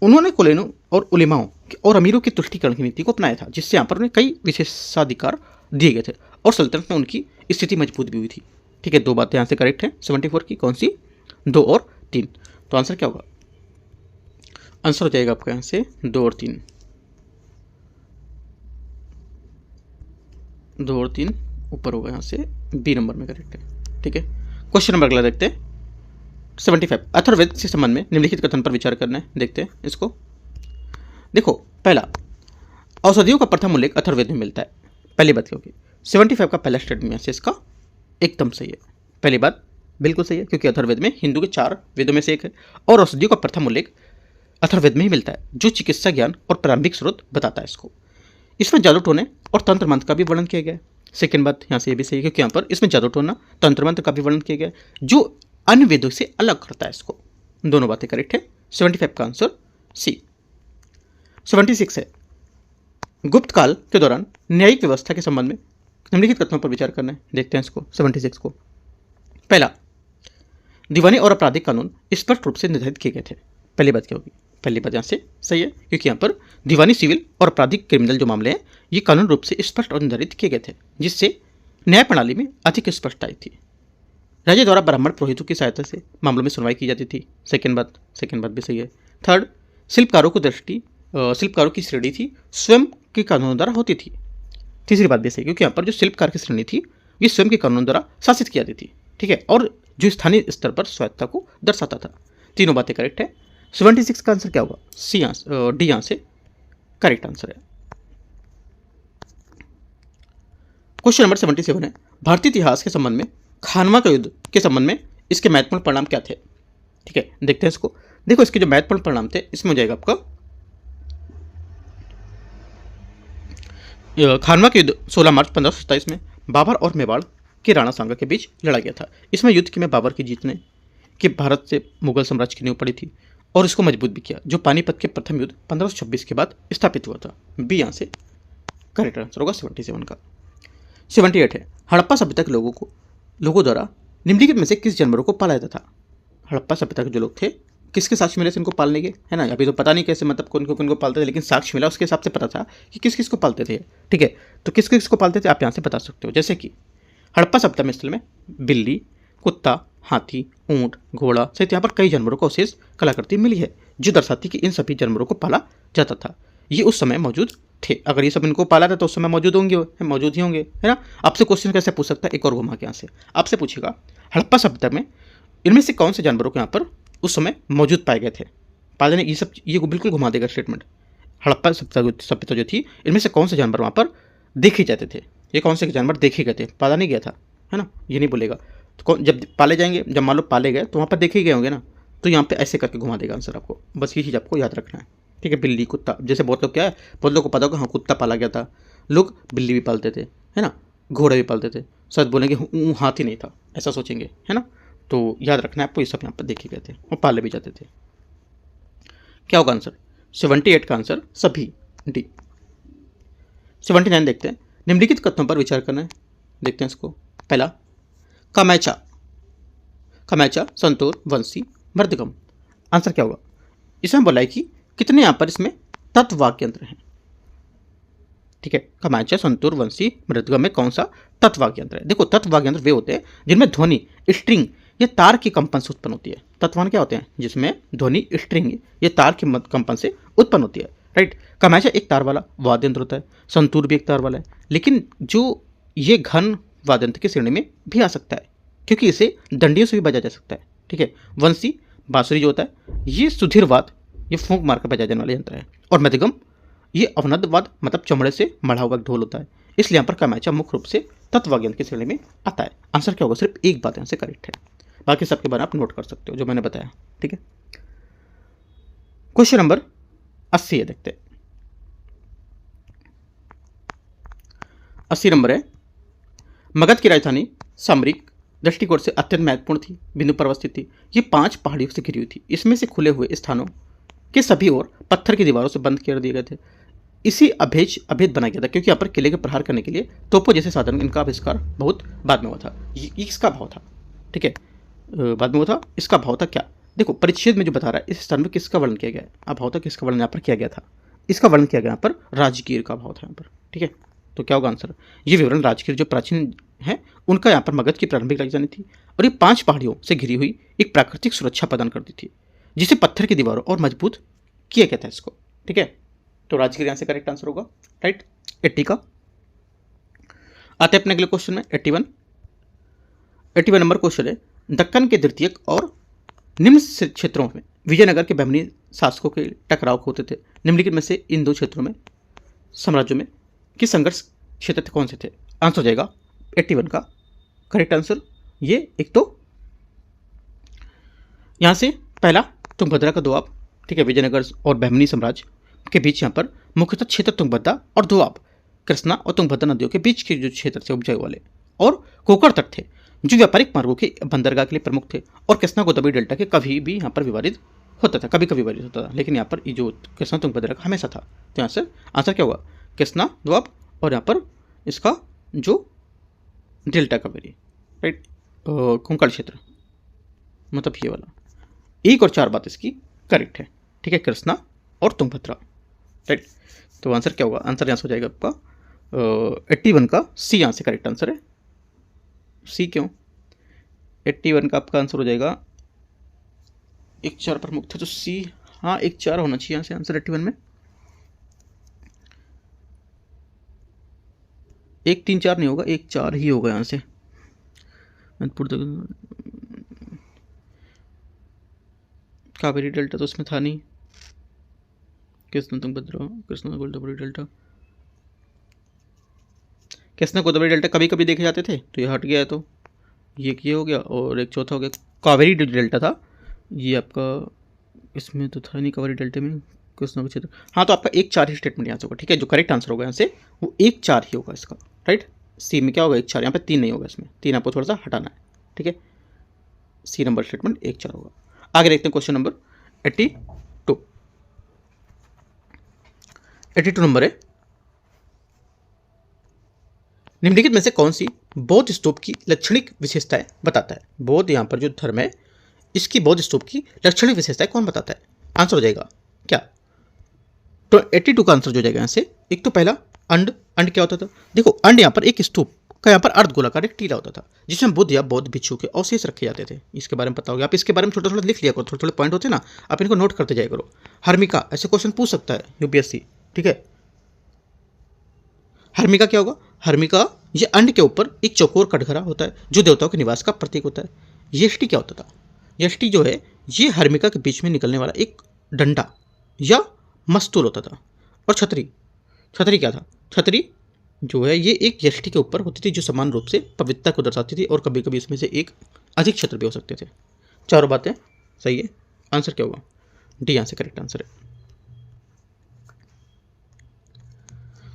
उन्होंने कुलीनों और उलेमाओं और अमीरों की तुष्टिकरण की नीति को अपनाया था, जिससे यहाँ पर उन्हें कई विशेषाधिकार दिए गए थे और सल्तनत में उनकी स्थिति मजबूत भी हुई थी। ठीक है, 2 बातें यहाँ से करेक्ट हैं 74 की। कौन सी? 2 और 3। तो आंसर क्या होगा? आंसर हो जाएगा आपका यहाँ से 2 और 3। 2 और 3 ऊपर होगा, यहाँ से बी नंबर में करेक्ट है। ठीक है, क्वेश्चन नंबर अगला देखते हैं 75। अथर्ववेद के संबंध में निम्नलिखित कथन पर विचार करना है। देखते हैं इसको। देखो, पहला, औषधियों का प्रथम उल्लेख अथर्ववेद में मिलता है। पहली बात क्या होगी? 75 का पहला स्टेटमेंट से इसका एकदम सही है। पहली बात बिल्कुल सही है, क्योंकि अथर्ववेद में हिंदू के 4 वेदों में से एक है, और औषधियों का प्रथम उल्लेख अथर्ववेद में ही मिलता है, जो चिकित्सा ज्ञान और प्रारंभिक स्रोत बताता है इसको। इसमें जादू टोने और तंत्र मंत्र का भी वर्णन किया गया है। सेकेंड बात यहाँ से ये भी सही है, क्योंकि यहाँ पर इसमें जादू टोना, तंत्र मंत्र का भी वर्णन किया गया है, जो अन्य वेदों से अलग करता है इसको। दोनों बातें करेक्ट है। 75 का आंसर सी। 76 है, गुप्त काल के दौरान न्यायिक व्यवस्था के संबंध में निम्नलिखित कथनों पर विचार करना है। देखते हैं इसको 76 को। पहला, दीवानी और आपराधिक कानून स्पष्ट रूप से निर्धारित किए गए थे। पहली बात क्या होगी? पहली बात यहाँ से सही है, क्योंकि यहाँ पर दीवानी, सिविल और आपराधिक क्रिमिनल जो मामले हैं, ये कानून रूप से स्पष्ट और निर्धारित किए गए थे, जिससे न्याय प्रणाली में अधिक स्पष्टता आई थी। राज्य द्वारा ब्राह्मण पुरोहितों की सहायता से मामलों में सुनवाई की जाती थी। सेकेंड बात भी सही है। थर्ड, शिल्पकारों की श्रेणी थी स्वयं के कानूनों द्वारा होती थी। तीसरी बात भी सही, क्योंकि यहाँ पर जो शिल्पकार की श्रेणी थी ये स्वयं के कानूनों द्वारा शासित की जाती थी। ठीक है, और जो स्थानीय स्तर पर स्वायत्ता को दर्शाता था। तीनों बातें करेक्ट है। 76 का आंसर क्या होगा? सी आंसर, डी यहाँ से करेक्ट आंसर है। क्वेश्चन नंबर 77 है, भारतीय इतिहास के संबंध में खानवा के युद्ध के संबंध में इसके महत्वपूर्ण परिणाम क्या थे? ठीक है, देखते हैं इसको। देखो, इसके जो महत्वपूर्ण परिणाम थे, इसमें हो जाएगा आपका खानवा के युद्ध 16 मार्च 1527 में बाबर और मेवाड़ के राणा सांगा के बीच लड़ा गया था। इसमें युद्ध के में बाबर की जीतने कि भारत से मुगल साम्राज्य की नींव पड़ी थी और इसको मजबूत भी किया, जो पानीपत के प्रथम युद्ध 1526 के बाद स्थापित हुआ था। बी यहाँ से करेक्ट आंसर होगा 77 का। 78 है, हड़प्पा सभ्यता के लोगों द्वारा निम्नलिखित में से किस जानवरों को पाला जाता था? हड़प्पा सभ्यता के जो लोग थे, किसके साक्ष्य मिले थे इनको पालने के, है ना? अभी तो पता नहीं कैसे, मतलब कौन को पालते थे, लेकिन साक्ष्य मिला, उसके हिसाब से पता था कि किस किस को पालते थे। ठीक है, तो किस किस को पालते थे आप यहाँ से बता सकते हो। जैसे कि हड़प्पा सभ्यता में स्थल में बिल्ली, कुत्ता, हाथी, ऊंट, घोड़ा सहित यहाँ पर कई जानवरों को अवशेष कलाकृति मिली है, जो दर्शाती कि इन सभी जानवरों को पाला जाता था। ये उस समय मौजूद थे। अगर ये सब इनको पाला था तो उस समय मौजूद ही होंगे, है ना? आपसे क्वेश्चन कैसे पूछ सकता है? एक और घुमा के यहाँ से आपसे पूछेगा, हड़प्पा सभ्यता में इनमें से कौन से जानवरों को यहाँ पर उस समय मौजूद पाए गए थे? पालने ये बिल्कुल घुमा देगा स्टेटमेंट। हड़प्पा सभ्यता जो थी, इनमें से कौन से जानवर वहाँ पर देखे जाते थे? ये कौन से जानवर देखे गए थे, पाला नहीं गया था, है ना? ये नहीं बोलेगा। तो जब पाले जाएंगे, जब मान लो पाले गए तो वहाँ पर देखे गए होंगे ना, तो यहाँ पे ऐसे करके घुमा देगा आंसर आपको। बस ये चीज़ आपको याद रखना है। ठीक है, बिल्ली, कुत्ता, जैसे बहुत लोग क्या है, बहुत लोग को पता होगा हाँ कुत्ता पाला गया था, लोग बिल्ली भी पालते थे, है ना, घोड़े भी पालते थे, शायद बोलेंगे हाथी नहीं था, ऐसा सोचेंगे, है ना? तो याद रखना है आपको, ये सब यहाँ पर देखे गए थे और पाले भी जाते थे। क्या होगा आंसर? 78 का आंसर सभी, डी। 79 देखते हैं, निम्नलिखित कथनों पर विचार करना है। देखते हैं इसको। पहला, कमैचा, संतूर, वंशी, मृदगम। आंसर क्या होगा? इसमें बोला है कि कितने यहाँ पर इसमें तत्व वाक्यंत्र हैं। ठीक है, कमैचा, संतूर, वंशी, मृदगम में कौन सा तत्व वाक्यंत्र है? देखो, तत्व वाक्यंत्र वे होते हैं जिनमें ध्वनि, स्ट्रिंग या तार की कंपन से उत्पन्न होती है। तत्वान क्या होते हैं? जिसमें ध्वनि, स्ट्रिंग या तार की कंपन से उत्पन्न होती है। राइट, कमैचा एक तार वाला वाद्य यंत्र होता है, संतूर भी एक तार वाला है, लेकिन जो ये घन वाद्य यंत्र की श्रेणी में भी आ सकता है, क्योंकि इसे डंडियों से भी बजाया जा सकता है। ठीक है, वंशी, बांसुरी जो होता है, ये सुधीर वाद्य, ये फूंक मार कर बजाया जाने वाला यंत्र है। और मृदगम, ये अवनद वाद्य, मतलब चमड़े से मढ़ा हुआ ढोल होता है। इसलिए यहाँ पर कमैचा मुख्य रूप से तत्व वाद्य यंत्र की श्रेणी में आता है। आंसर क्या होगा? सिर्फ एक बात यहाँ से करेक्ट है, बाकी सबके बारे में आप नोट कर सकते हो जो मैंने बताया। ठीक है, क्वेश्चन नंबर 80 है, देखते हैं। 80 नंबर है, मगध की राजधानी सामरिक दृष्टिकोण से अत्यंत महत्वपूर्ण थी, बिंदु पर अवस्थित थी। ये 5 पहाड़ियों से घिरी हुई थी। इसमें से खुले हुए स्थानों के सभी ओर पत्थर की दीवारों से बंद कर दिए गए थे। इसी अभेद बनाया गया था, क्योंकि यहाँ पर किले के प्रहार करने के लिए तोपों जैसे साधन, इनका आविष्कार बहुत बाद में हुआ था। ये इसका भाव था, ठीक है, बाद में हुआ था। इसका भाव था क्या, देखो परिच्छेद में जो बता रहा है इस स्थान में किसका वर्णन किया गया है, अब भाव था किसका वर्णन यहाँ पर किया गया था, इसका वर्णन किया गया यहाँ पर राजगीर का भाव था यहाँ पर, ठीक है। तो क्या होगा आंसर, ये विवरण राजगीर जो प्राचीन है उनका यहाँ पर मगध की प्रारंभिक राजधानी थी और ये 5 पहाड़ियों से घिरी हुई एक प्राकृतिक सुरक्षा प्रदान करती थी, जिसे पत्थर की दीवारों और मजबूत किया गया था इसको, ठीक है। तो राजगीर यहाँ से करेक्ट आंसर होगा, राइट। 80 का आते हैं अपने अगले क्वेश्चन में 81 नंबर क्वेश्चन है, दक्कन के द्वितीयक और निम्न क्षेत्रों में विजयनगर के बहमनी शासकों के टकराव होते थे, निम्नलिखित में से इन 2 क्षेत्रों में साम्राज्यों में किस संघर्ष क्षेत्र कौन से थे, आंसर हो जाएगा 81 का करेक्ट आंसर। ये एक तो यहां से पहला तुंगभद्रा का दोआब, ठीक है, विजयनगर और बहमनी साम्राज्य के बीच यहाँ पर मुख्यतः क्षेत्र तुंगभद्रा और दोआब कृष्णा और तुंगभद्रा नदियों के बीच के जो क्षेत्र थे उपजाऊ वाले और कोकण तट थे, जो व्यापारिक मार्गों के बंदरगाह के लिए प्रमुख थे और कृष्णा गोदावरी डेल्टा के कभी भी यहाँ पर विवादित होता था, कभी कभी विवादित होता था, लेकिन यहाँ पर ये जो कृष्णा तुंगभद्रा का हमेशा था। तो यहाँ से आंसर क्या हुआ, कृष्णा दोआब और यहाँ पर इसका जो डेल्टा का वेरी, राइट, कोंकण क्षेत्र, मतलब ये वाला 1 और 4 बात इसकी करेक्ट है, ठीक है, कृष्णा और तुंगभद्रा, राइट। तो आंसर क्या होगा, आंसर यहाँ से हो जाएगा आपका 81 का सी यहाँ से करेक्ट आंसर है। सी क्यों, 81 का आपका आंसर हो जाएगा 1 4 प्रमुख थे तो सी, हाँ 1 4 होना चाहिए यहाँ से आंसर 81 में, 1 3 4 नहीं होगा, 1 4 ही होगा यहाँ से। कावेरी डेल्टा तो उसमें था नहीं, कृष्णा तुंगभद्रा, कृष्णा गोदावरी डेल्टा, कृष्णा गोदावरी डेल्टा कभी कभी देखे जाते थे, तो ये हट गया है, तो ये हो गया और एक चौथा हो गया कावेरी डेल्टा था, ये आपका इसमें तो था नहीं कावेरी डेल्टा में कृष्णा का क्षेत्र, हाँ तो आपका 1 4 ही स्टेटमेंट यहाँ से होगा, ठीक है, जो करेक्ट आंसर होगा यहाँ से वो 1 4 ही होगा इसका, राइट। सी में क्या होगा 1 4, यहाँ पे 3 नहीं होगा, इसमें 3 आपको थोड़ा सा हटाना है, ठीक है, सी नंबर स्टेटमेंट 1 4 होगा। आगे देखते हैं क्वेश्चन नंबर 82 नंबर है, निम्नलिखित में से कौन सी बौद्ध स्तूप की लक्षणिक विशेषताएं बताता है, बौद्ध यहाँ पर जो धर्म है इसकी बौद्ध स्तूप की लक्षणिक विशेषताएं कौन बताता है, आंसर हो जाएगा क्या, तो 82 का आंसर हो जाएगा यहाँ से। एक तो पहला अंड, अंड क्या होता था, देखो अंड यहाँ पर एक स्तूप का यहाँ पर अर्धगोलाकार एक टीला होता था जिसमें बुद्ध या बौद्ध भिक्षु के अवशेष रखे जाते थे, इसके बारे में पता होगा, आप इसके बारे में छोटा छोटा लिख लिया करो, थोड़े थोड़े पॉइंट होते हैं ना, आप इनको नोट करते जाया करो। हर्मिका, ऐसे क्वेश्चन पूछ सकता है यूपीएससी, ठीक है। हर्मिका क्या होगा, हर्मिका ये अंड के ऊपर एक चौकोर कटघरा होता है जो देवताओं के निवास का प्रतीक होता है। यष्टि क्या होता था, यष्टि जो है ये हर्मिका के बीच में निकलने वाला एक डंडा या मस्तूल होता था। और छतरी, छतरी क्या था, छतरी जो है ये एक यष्टि के ऊपर होती थी जो समान रूप से पवित्रता को दर्शाती थी और कभी कभी इसमें से एक अधिक छत्र भी हो सकते थे। चारों बातें सही है, आंसर क्या होगा, डी यहाँ से करेक्ट आंसर है।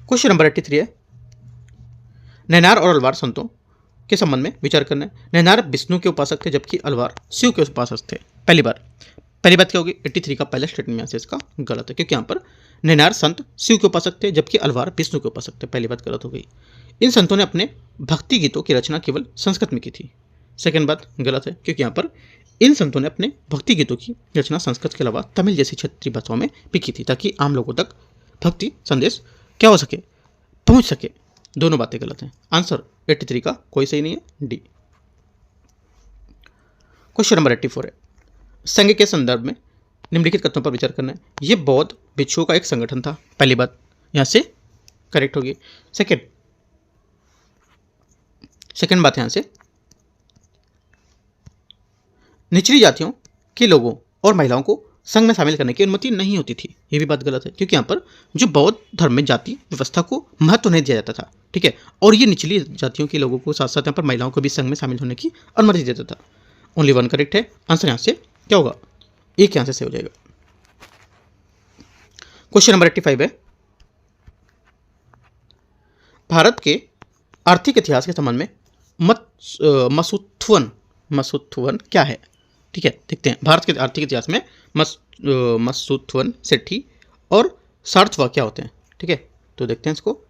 क्वेश्चन नंबर 83 है, नैनार और अलवार संतों के संबंध में विचार करना है। नैनार विष्णु के उपासक थे जबकि अलवार शिव के उपासक थे। पहली बात क्या होगी, 83 का पहला स्टेटमेंट यहाँ से इसका गलत है, क्योंकि यहाँ पर नैनार संत शिव के उपासक थे जबकि अलवार विष्णु के उपासक थे, पहली बात गलत हो गई। इन संतों ने अपने भक्ति गीतों की रचना केवल संस्कृत में की थी, सेकंड बात गलत है, क्योंकि यहाँ पर इन संतों ने अपने भक्ति गीतों की रचना संस्कृत के अलावा तमिल जैसी क्षेत्रीय भाषाओं में भी की थी ताकि आम लोगों तक भक्ति संदेश क्या हो सके, पहुंच सके। दोनों बातें गलत हैं, आंसर 83 का कोई सही नहीं है, डी। क्वेश्चन नंबर 84 है, संघ के संदर्भ में निम्नलिखित कथनों पर विचार करना है। यह बौद्ध भिक्षुओं का एक संगठन था, पहली बात यहां से करेक्ट होगी। सेकंड बात यहां से निचली जातियों के लोगों और महिलाओं को संघ में शामिल करने की अनुमति नहीं होती थी, यह भी बात गलत है, क्योंकि यहाँ पर जो बौद्ध धर्म में जाति व्यवस्था को महत्व नहीं दिया जाता था, ठीक है, और ये निचली जातियों के लोगों को साथ साथ यहाँ पर महिलाओं को भी संघ में शामिल होने की अनुमति देता था। ओनली वन करेक्ट है, आंसर यहाँ से क्या होगा, एक यहाँ से हो जाएगा। क्वेश्चन नंबर 85 है, भारत के आर्थिक इतिहास के संबंध में मसुत्थुवन क्या है, ठीक है, देखते हैं। भारत के आर्थिक इतिहास में मसुत्थुवन, सेठी और सार्थवा क्या होते हैं, ठीक है, तो देखते हैं इसको।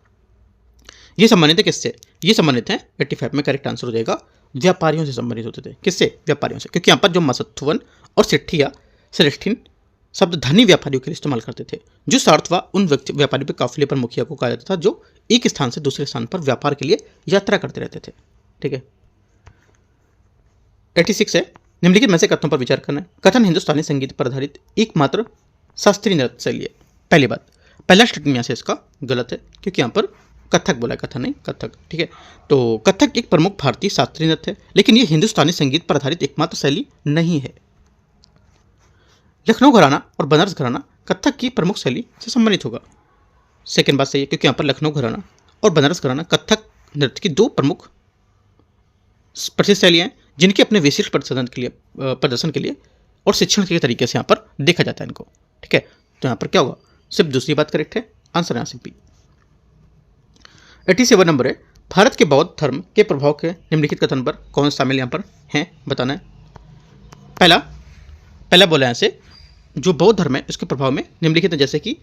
ये संबंधित है किससे? ये संबंधित है 85 में करेक्ट आंसर हो जाएगा व्यापारियों से संबंधित होते थे। किससे? व्यापारियों से, क्योंकि यहाँ पर जो मसत्थुवन और सिट्ठिया सेलेस्टीन शब्द धनी व्यापारियों के लिए इस्तेमाल करते थे। जो सार्थवा उन व्यापारी पर काफिले पर मुखिया को कहा जाता था जो एक स्थान से दूसरे स्थान पर व्यापार के लिए यात्रा करते रहते थे। ठीक है, 86 है निम्नलिखित में से कथनों पर विचार करना है। कथन हिंदुस्तानी संगीत पर आधारित एकमात्र शास्त्रीय नृत्य शैली है। पहली बात, पहला स्टेटमेंट यहाँ से इसका गलत है, क्योंकि यहाँ पर कथक बोला है, कथन नहीं कथक। ठीक है, तो कथक एक प्रमुख भारतीय शास्त्रीय नृत्य है, लेकिन ये हिंदुस्तानी संगीत पर आधारित एकमात्र शैली नहीं है। लखनऊ घराना और बनारस घराना कथक की प्रमुख शैली से संबंधित होगा। सेकेंड बात सही है, क्योंकि यहाँ पर लखनऊ घराना और बनारस घराना कथक नृत्य की दो प्रमुख प्रसिद्ध शैलियाँ हैं, जिनके अपने विशिष्ट प्रदर्शन के लिए और शिक्षण के तरीके से यहाँ पर देखा जाता है इनको। ठीक है, तो यहाँ पर क्या होगा? सिर्फ दूसरी बात करेक्ट है, आंसर यहाँ से बी। 87 नंबर है, भारत के बौद्ध धर्म के प्रभाव के निम्नलिखित कथन पर कौन शामिल यहाँ पर हैं, बताना है। पहला बोला यहाँ से जो बौद्ध धर्म है उसके प्रभाव में निम्नलिखित है, जैसे कि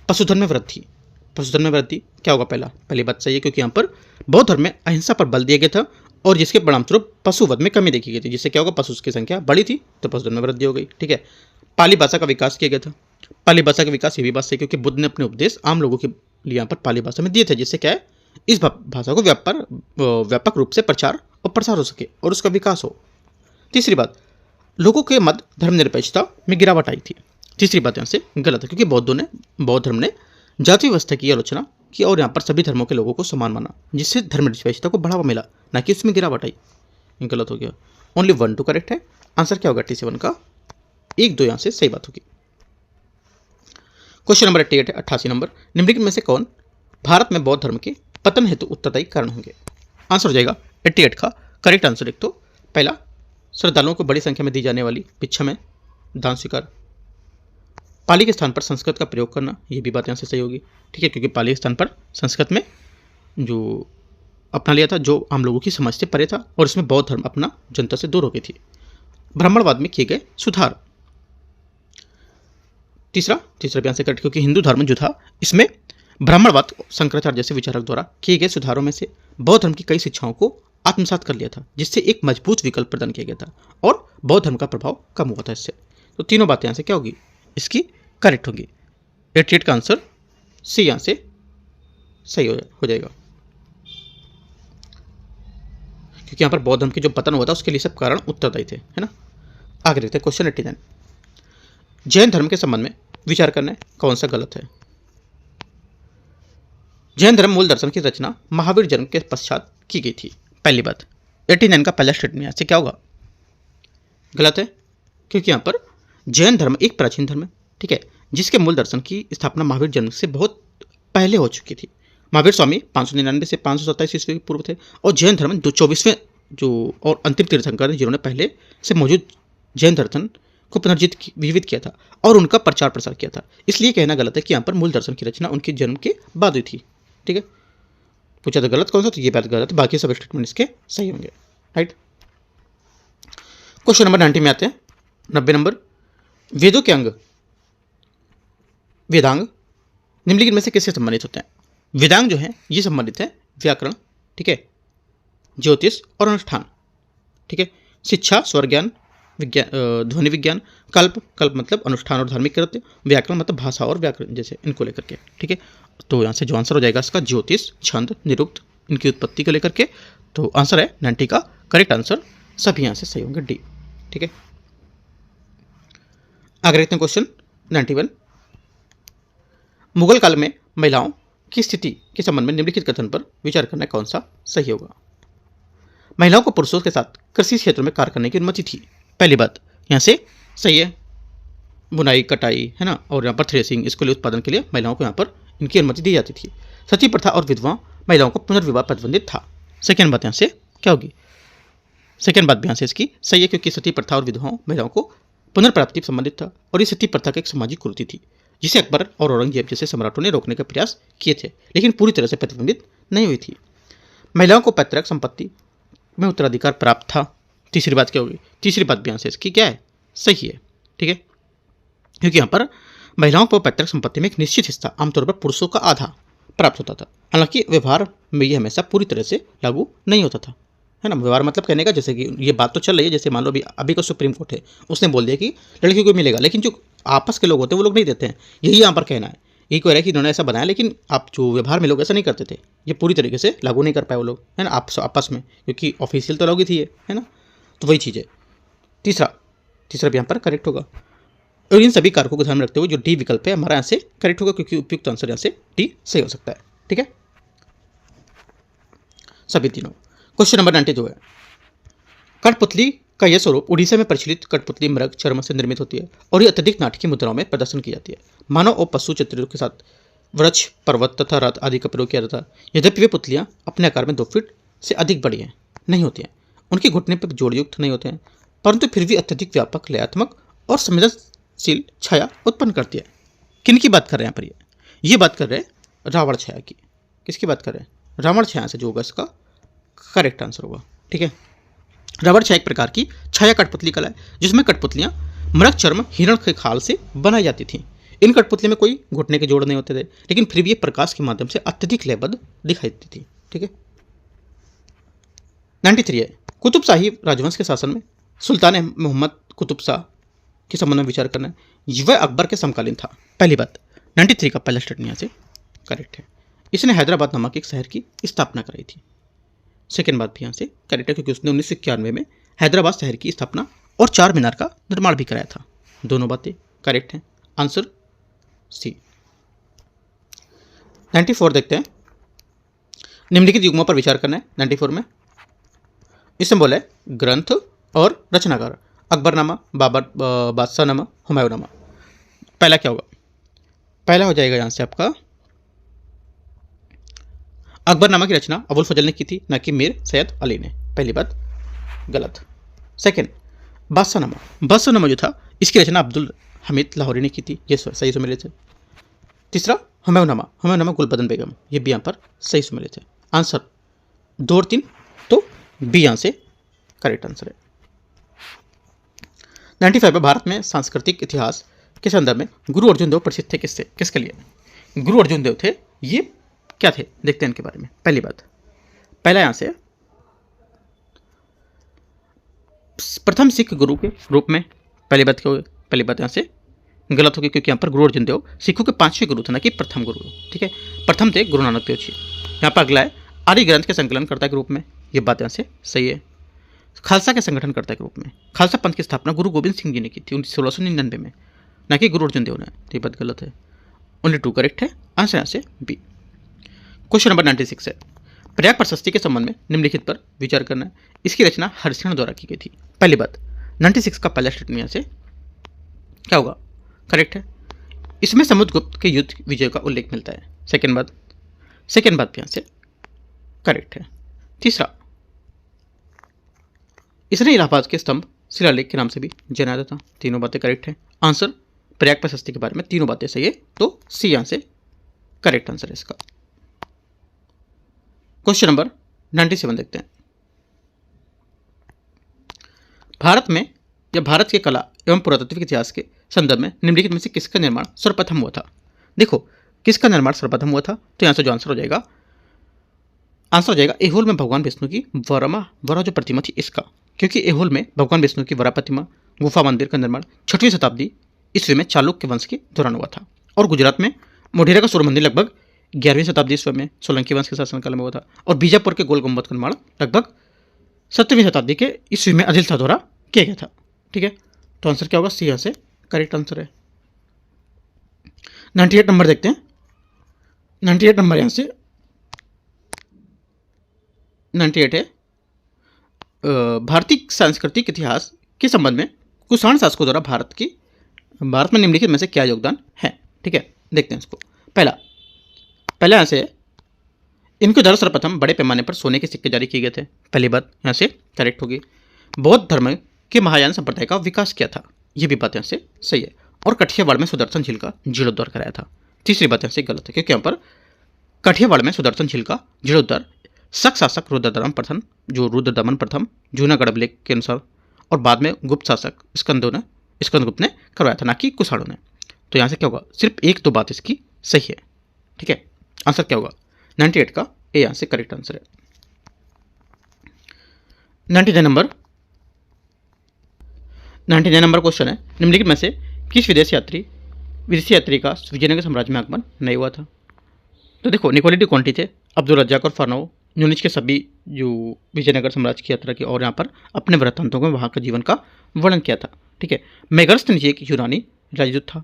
पशुधन में वृद्धि। पशुधन में वृद्धि क्या होगा? पहली बात सही है, क्योंकि यहाँ पर बौद्ध धर्म में अहिंसा पर बल दिया गया था और जिसके परिणामस्वरूप पशुवध में कमी देखी गई थी, जिससे क्या होगा? पशु की संख्या बढ़ी थी तो पशुधन में वृद्धि हो गई। ठीक है, पाली भाषा का विकास किया गया था। पाली भाषा का विकास ये भी बात सही, क्योंकि बुद्ध ने अपने उपदेश आम लोगों के लिए यहाँ पर पाली भाषा में दिए थे, जिससे क्या है इस भाषा को व्यापक रूप से प्रचार और प्रसार हो सके और उसका विकास हो। तीसरी बात, लोगों के मध्य धर्मनिरपेक्षता में गिरावट आई थी। तीसरी बात यहाँ से गलत है, क्योंकि बौद्ध धर्म ने जाति व्यवस्था की आलोचना की और यहाँ पर सभी धर्मों के लोगों को समान माना, जिससे धर्मनिरपेक्षता को बढ़ावा मिला, ना कि उसमें गिरावट आई। गलत हो गया, ओनली 1 2 करेक्ट है। आंसर क्या होगा? 87 का 1 2 यहाँ से सही बात होगी। क्वेश्चन नंबर 88 है, 88 नंबर, निम्नलिखित में से कौन भारत में बौद्ध धर्म के पतन हेतु उत्तरदायी कारण होंगे? आंसर हो जाएगा 88 का करेक्ट आंसर। एक तो पहला, श्रद्धालुओं को बड़ी संख्या में दी जाने वाली भिक्षा में दान स्वीकार। पाली के स्थान पर संस्कृत का प्रयोग करना, ये भी बात यहाँ से सही होगी। ठीक है, क्योंकि पाली के स्थान पर संस्कृत में जो अपना लिया था जो आम लोगों की समझ से परे था और इसमें बौद्ध धर्म अपना जनता से दूर हो गई थी। ब्राह्मणवाद में किए गए सुधार। तीसरा भी आंसर करेक्ट, क्योंकि हिंदू धर्म जो था इसमें ब्राह्मणवाद शंकराचार्य जैसे विचारक द्वारा किए गए सुधारों में से बौद्ध धर्म की कई शिक्षाओं को आत्मसात कर लिया था, जिससे एक मजबूत विकल्प प्रदान किया गया था और बौद्ध धर्म का प्रभाव कम हुआ था इससे। तो तीनों बातें यहाँ से क्या होगी? इसकी करेक्ट होगी। 88 का आंसर सी यहाँ से सही हो जाएगा, क्योंकि यहाँ पर बौद्ध धर्म की जो पतन हुआ था उसके लिए सब कारण उत्तरदायी थे, है ना। आगे देखते हैं क्वेश्चन 89। जैन धर्म के संबंध में विचार करना है, कौन सा गलत है। जैन धर्म मूल दर्शन की रचना महावीर जन्म के पश्चात की गई थी। पहली बात, 89 का पहला स्टेटमेंट यहाँ से क्या होगा? गलत है, क्योंकि यहाँ पर जैन धर्म एक प्राचीन धर्म है, ठीक है, जिसके मूल दर्शन की स्थापना महावीर जन्म से बहुत पहले हो चुकी थी। महावीर स्वामी 599 से 527 ईस्वी पूर्व थे और जैन धर्म 24वें जो और अंतिम तीर्थंकर जिन्होंने पहले से मौजूद जैन दर्शन को पुनर्जीवित किया था और उनका प्रचार प्रसार किया था। इसलिए कहना गलत है कि यहाँ पर मूल दर्शन की रचना उनके जन्म के बाद हुई थी। ठीक है, पूछा था गलत कौन सा, तो ये बात गलत है, बाकी सब स्टेटमेंट इसके सही होंगे। राइट, क्वेश्चन नंबर 90 में आते हैं। 90 नंबर, वेदों के अंग वेदांग निम्नलिखित में से किससे संबंधित होते हैं? वेदांग जो है ये संबंधित है व्याकरण, ठीक है, ज्योतिष और अनुष्ठान। ठीक है, शिक्षा, स्वर ज्ञान, ध्वनि विज्ञान, कल्प मतलब अनुष्ठान और धार्मिक कृत्य, व्याकरण मतलब भाषा और व्याकरण जैसे इनको लेकर के। ठीक है, तो यहाँ से जो आंसर हो जाएगा इसका ज्योतिष, छंद, निरुक्त, इनकी उत्पत्ति को लेकर के, तो आंसर है 90 का करेक्ट आंसर। सभी यहाँ से सही होंगे, डी। ठीक है, आगे देखते हैं क्वेश्चन 91। मुगल काल में महिलाओं की स्थिति के संबंध में निम्नलिखित कथन पर विचार करना कौन सा सही होगा? महिलाओं को पुरुषों के साथ कृषि क्षेत्र में कार्य करने की अनुमति थी। पहली बात यहाँ से सही है, बुनाई, कटाई, है ना, और यहाँ पर थ्रेसिंग, इसके लिए उत्पादन के लिए महिलाओं को यहाँ पर इनकी अनुमति दी जाती थी। सती प्रथा और विधवा महिलाओं को पुनर्विवाह प्रतिबंधित था। सेकेंड बात यहाँ से क्या होगी? सेकेंड बात भी यहाँ से इसकी सही है, क्योंकि सती प्रथा और विधवाओं महिलाओं को पुनर्प्राप्ति संबंधित था और ये सती प्रथा की एक सामाजिक कुरीति थी जिसे अकबर और औरंगजेब जैसे सम्राटों ने रोकने का प्रयास किए थे, लेकिन पूरी तरह से प्रतिबंधित नहीं हुई थी। महिलाओं को पैतृक संपत्ति में उत्तराधिकार प्राप्त था। तीसरी बात क्या होगी? तीसरी बात भी यहाँ से इसकी क्या है? सही है। ठीक है, क्योंकि यहाँ पर महिलाओं को पैतृक संपत्ति में एक निश्चित हिस्सा, आमतौर पर पुरुषों का आधा, प्राप्त होता था। हालांकि व्यवहार में ये हमेशा पूरी तरह से लागू नहीं होता था, है ना। व्यवहार मतलब कहने का, जैसे कि ये बात तो चल रही है, जैसे मान लो अभी का सुप्रीम कोर्ट है, उसने बोल दिया कि लड़कियों को मिलेगा, लेकिन जो आपस के लोग होते हैं वो लोग नहीं देते हैं। यही यहाँ पर कहना है, यही कह रहा है कि इन्होंने ऐसा बनाया, लेकिन आप जो व्यवहार में लोग ऐसा नहीं करते थे, ये पूरी तरीके से लागू नहीं कर पाए वो लोग, है ना, आपस में, क्योंकि ऑफिशियल तो लागू थी ये, है ना। तो वही चीज़ है। तीसरा भी यहाँ पर करेक्ट होगा। और इन सभी कारकों को ध्यान में रखते हुए जो डी विकल्प है हमारा यहाँ से करेक्ट होगा, क्योंकि उपयुक्त आंसर यहाँ से डी सही हो सकता है। ठीक है, सभी तीनों। क्वेश्चन नंबर 92 है, कठपुतली का यह स्वरूप उड़ीसा में प्रचलित कठपुतली मृग चर्म से निर्मित होती है और ये अत्यधिक नाटकीय मुद्राओं में प्रदर्शन की जाती है। मानव और पशु चित्रों के साथ वृक्ष, पर्वत तथा रथ आदि का प्रयोग किया जाता है। यद्यपि वे पुतलियां अपने आकार में 2 फीट से अधिक बड़ी हैं नहीं होती हैं, उनके घुटने पर जोड़युक्त नहीं होते हैं, परंतु फिर भी अत्यधिक व्यापक, लयात्मक और संवेदनशील छाया उत्पन्न करती है। किन की बात कर रहे हैं यहाँ पर? ये बात कर रहे हैं रावण छाया की। किसकी बात कर रहे हैं? रावण छाया से जो होगा इसका करेक्ट आंसर होगा। ठीक है, रावण छाया एक प्रकार की छाया कठपुतली कला है जिसमें कठपुतलियां मृग चर्म हिरण के खाल से बनाई जाती थीं। इन कठपुतली में कोई घुटने के जोड़ नहीं होते थे, लेकिन फिर भी ये प्रकाश के माध्यम से अत्यधिक लयबद्ध दिखाई देती थी। ठीक है, 93 है, कुतुब शाही राजवंश के शासन में सुल्तान मोहम्मद कुतुब शाह के संबंध में विचार करना है। वह अकबर के समकालीन था। पहली बात, 93 का पहला स्टेटमेंट यहाँ से करेक्ट है। इसने हैदराबाद नामक एक शहर की स्थापना कराई थी। सेकेंड बात भी यहाँ से करेक्ट है, क्योंकि उसने 1991 में हैदराबाद शहर की स्थापना और 4 मीनार का निर्माण भी कराया था। दोनों बातें करेक्ट हैं। Answer C. 94 देखते हैं, निम्नलिखित युग्मों पर विचार करना है। 94 में इसमें बोला है ग्रंथ और रचनाकार, अकबरनामा, बादशाहनामा, हुमायूंनामा। पहला क्या होगा? पहला हो जाएगा यहाँ से आपका अकबरनामा की रचना अबुल फजल ने की थी, ना कि मीर सैयद अली ने। पहली बात गलत। सेकंड, बादशाहनामा जो था इसकी रचना अब्दुल हमीद लाहौरी ने की थी, ये सही सुमेलित थे। तीसरा हुमायूंनामा गुलबदन बेगम, ये भी यहाँ पर सही सुमेलित थे। आंसर 2 और 3, तो बी यहाँ से करेक्ट आंसर है। 95 में भारत में सांस्कृतिक इतिहास के संदर्भ में गुरु अर्जुन देव प्रसिद्ध थे किसके लिए? गुरु अर्जुन देव थे, ये क्या थे? देखते हैं इनके बारे में। पहली बात, पहला यहां से प्रथम सिख गुरु के रूप में। पहली बात क्या होगी? पहली बात यहां से गलत होगी, क्योंकि यहां पर गुरु अर्जुन देव सिखों के 5वें गुरु थे, ना कि प्रथम गुरु। ठीक है, प्रथम थे गुरु नानक देव जी। यहाँ पर अगला है आर्य ग्रंथ के संकलनकर्ता के रूप में, ये बात यहाँ से सही है। खालसा के संगठनकर्ता के रूप में, खालसा पंथ की स्थापना गुरु गोविंद सिंह जी ने की थी 1699 में, ना कि गुरु अर्जुन देव ने। ये बात गलत है। ओनली 2 करेक्ट है। आंसर यहाँ से बी। क्वेश्चन नंबर 96 है, प्रयाग प्रशस्ति के संबंध में निम्नलिखित पर विचार करना है। इसकी रचना हरिशरण द्वारा की गई थी। पहली बात, 96 का पहला स्टेटमेंट यहाँ से क्या होगा? करेक्ट है। इसमें समुद्रगुप्त के युद्ध विजय का उल्लेख मिलता है। सेकेंड बात भी यहाँ से करेक्ट है। तीसरा, इसने इलाहाबाद के स्तंभ शिलालेख के नाम से भी जाना जाता था। तीनों बातें करेक्ट है। आंसर प्रयाग प्रशस्ति के बारे में तीनों बातें सही है, तो सी यहाँ से करेक्ट आंसर है इसका। क्वेश्चन नंबर 97 देखते हैं, भारत में या भारत के कला एवं पुरातत्व के इतिहास के संदर्भ में निम्नलिखित में से किसका निर्माण सर्वप्रथम हुआ था? देखो, किसका निर्माण सर्वप्रथम हुआ था, तो यहाँ से जो आंसर हो जाएगा ऐहोल में भगवान विष्णु की वरा जो प्रतिमा थी इसका, क्योंकि ऐहोल में भगवान विष्णु की वरा प्रतिमा गुफा मंदिर का निर्माण 6वीं शताब्दी ईस्वी में चालुक्य वंश के दौरान हुआ था। और गुजरात में मोढेरा का सूर्य मंदिर लगभग 11वीं शताब्दी ईस्वी में सोलंकी वंश के शासनकाल में हुआ था। और बीजापुर के गोल गुंबद का निर्माण लगभग 7वीं शताब्दी के ईस्वी में आदिल शाह द्वारा किया गया था। ठीक है, तो आंसर क्या होगा? सी यहाँ से करेक्ट आंसर है। 98 नंबर देखते हैं। 98 नंबर यहाँ से 98 है, भारतीय सांस्कृतिक इतिहास के संबंध में कुषाण शासकों द्वारा भारत में निम्नलिखित में से क्या योगदान है? ठीक है, देखते हैं इसको। पहला यहाँ से इनके द्वारा सर्वप्रथम बड़े पैमाने पर सोने के सिक्के जारी किए गए थे। पहली बात यहाँ से करेक्ट होगी। बौद्ध धर्म के महायान संप्रदाय का विकास किया था, ये भी बात यहाँ से सही है। और कठियावाड़ में सुदर्शन झील का जीर्णोद्धार कराया था। तीसरी बात यहाँ से गलत है, क्योंकि यहाँ पर कठियावाड़ में सुदर्शन झील का जीर्णोद्धार शक शासक रुद्रदमन प्रथम जूनागढ़ अभिलेख के अनुसार और बाद में गुप्त शासक स्कंदगुप्त ने करवाया था, ना कि कुषाणों ने। तो यहाँ से क्या होगा? सिर्फ 1-2 बात इसकी सही है। ठीक है, आंसर क्या होगा? 98 का ए यहाँ से करेक्ट आंसर है। 99 नंबर क्वेश्चन है, निम्नलिखित में से किस विदेशी यात्री का विजयनगर साम्राज्य में आगमन नहीं हुआ था? तो देखो, निकोलिटी कॉन्टी थे, अब्दुल रज्जाक और फानो यूनिच के सभी जो विजयनगर साम्राज्य की यात्रा की और यहाँ पर अपने वृत्तांतों में वहाँ का जीवन का वर्णन किया था। ठीक है। मेगस्थनीज एक यूनानी राजदूत था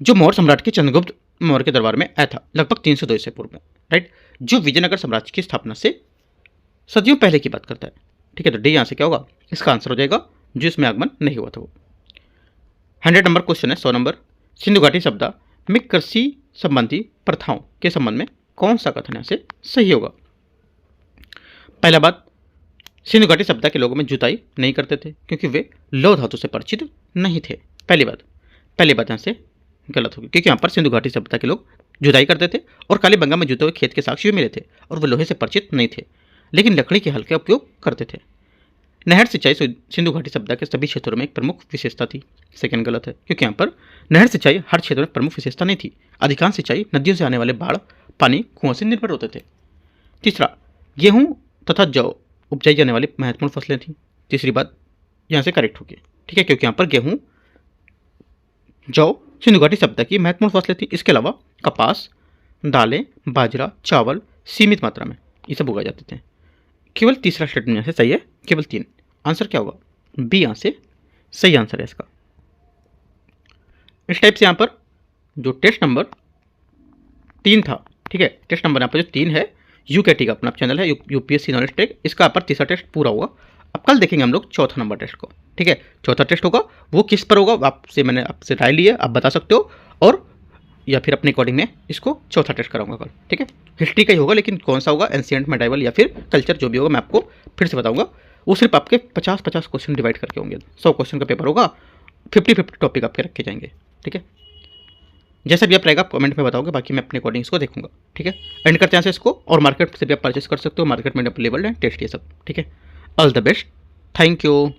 जो मौर्य सम्राट के चंद्रगुप्त मौर्य के दरबार में आया था लगभग 302 ईसा पूर्व में, राइट, जो विजयनगर साम्राज्य की स्थापना से सदियों पहले की बात करता है। ठीक है, तो डी यहाँ से क्या होगा? इसका आंसर हो जाएगा, जो इसमें आगमन नहीं हुआ था वो। 100 नंबर क्वेश्चन है, 100 नंबर, सिंधु घाटी सभ्यता में कृषि संबंधी प्रथाओं के संबंध में कौन सा कथन यहाँ से सही होगा? पहला बात, सिंधु घाटी सभ्यता के लोगों में जुताई नहीं करते थे क्योंकि वे लौह धातु से परिचित नहीं थे। पहली बात यहाँ से गलत होगी, क्योंकि यहाँ पर सिंधु घाटी सभ्यता के लोग जुताई करते थे और कालीबंगा में जुते हुए खेत के साक्ष्य भी मिले थे और वे लोहे से परिचित नहीं थे, लेकिन लकड़ी के हल का उपयोग करते थे। नहर सिंचाई सिंधु घाटी सभ्यता के सभी क्षेत्रों में एक प्रमुख विशेषता थी। सेकंड गलत है, क्योंकि यहाँ पर नहर सिंचाई हर क्षेत्र में प्रमुख विशेषता नहीं थी। अधिकांश सिंचाई नदियों से आने वाले बाढ़ पानी कुआं से निर्भर होते थे। तीसरा, गेहूं तथा जौ उपजाई जाने वाली महत्वपूर्ण फसलें थीं। तीसरी बात यहाँ से करेक्ट होगी। ठीक है, क्योंकि यहाँ पर गेहूं जौ सिंधु घाटी सभ्यता की महत्वपूर्ण फसलें थी। इसके अलावा कपास, दालें, बाजरा, चावल सीमित मात्रा में ये सब उगाए जाते थे। केवल तीसरा स्टेटमेंट यहाँ से सही है, केवल 3। आंसर क्या होगा? बी यहाँ से सही आंसर है इसका। इस टाइप से यहाँ पर जो टेस्ट नंबर 3 था, ठीक है, टेस्ट नंबर यहाँ पर जो 3 है, यूकेटी का अपना चैनल है यूपीएससी नॉलेज टेक, इसका यहाँ पर तीसरा टेस्ट पूरा हुआ। अब कल देखेंगे हम लोग चौथा नंबर टेस्ट को। ठीक है, चौथा टेस्ट होगा, वो किस पर होगा मैंने आपसे राय ली है, आप बता सकते हो, और या फिर अपने अकॉर्डिंग में इसको चौथा टेस्ट कराऊंगा कल। ठीक है, हिस्ट्री का ही होगा, लेकिन कौन सा होगा, एंशिएंट मेडाइवल या फिर कल्चर, जो भी होगा मैं आपको फिर से बताऊंगा। वो सिर्फ आपके 50-50 क्वेश्चन डिवाइड करके होंगे, 100 क्वेश्चन का पेपर होगा, 50-50 टॉपिक आपके रखे जाएंगे। ठीक है, जैसा भी आप रहेगा कमेंट में बताओगे, बाकी मैं अपने अकॉर्डिंग इसको देखूंगा। ठीक है, एंड करते हैं इसको, और मार्केट से भी आप परचेस कर सकते हो, मार्केट में अवेलेबल है टेस्ट ये सब। ठीक है, all the best, thank you.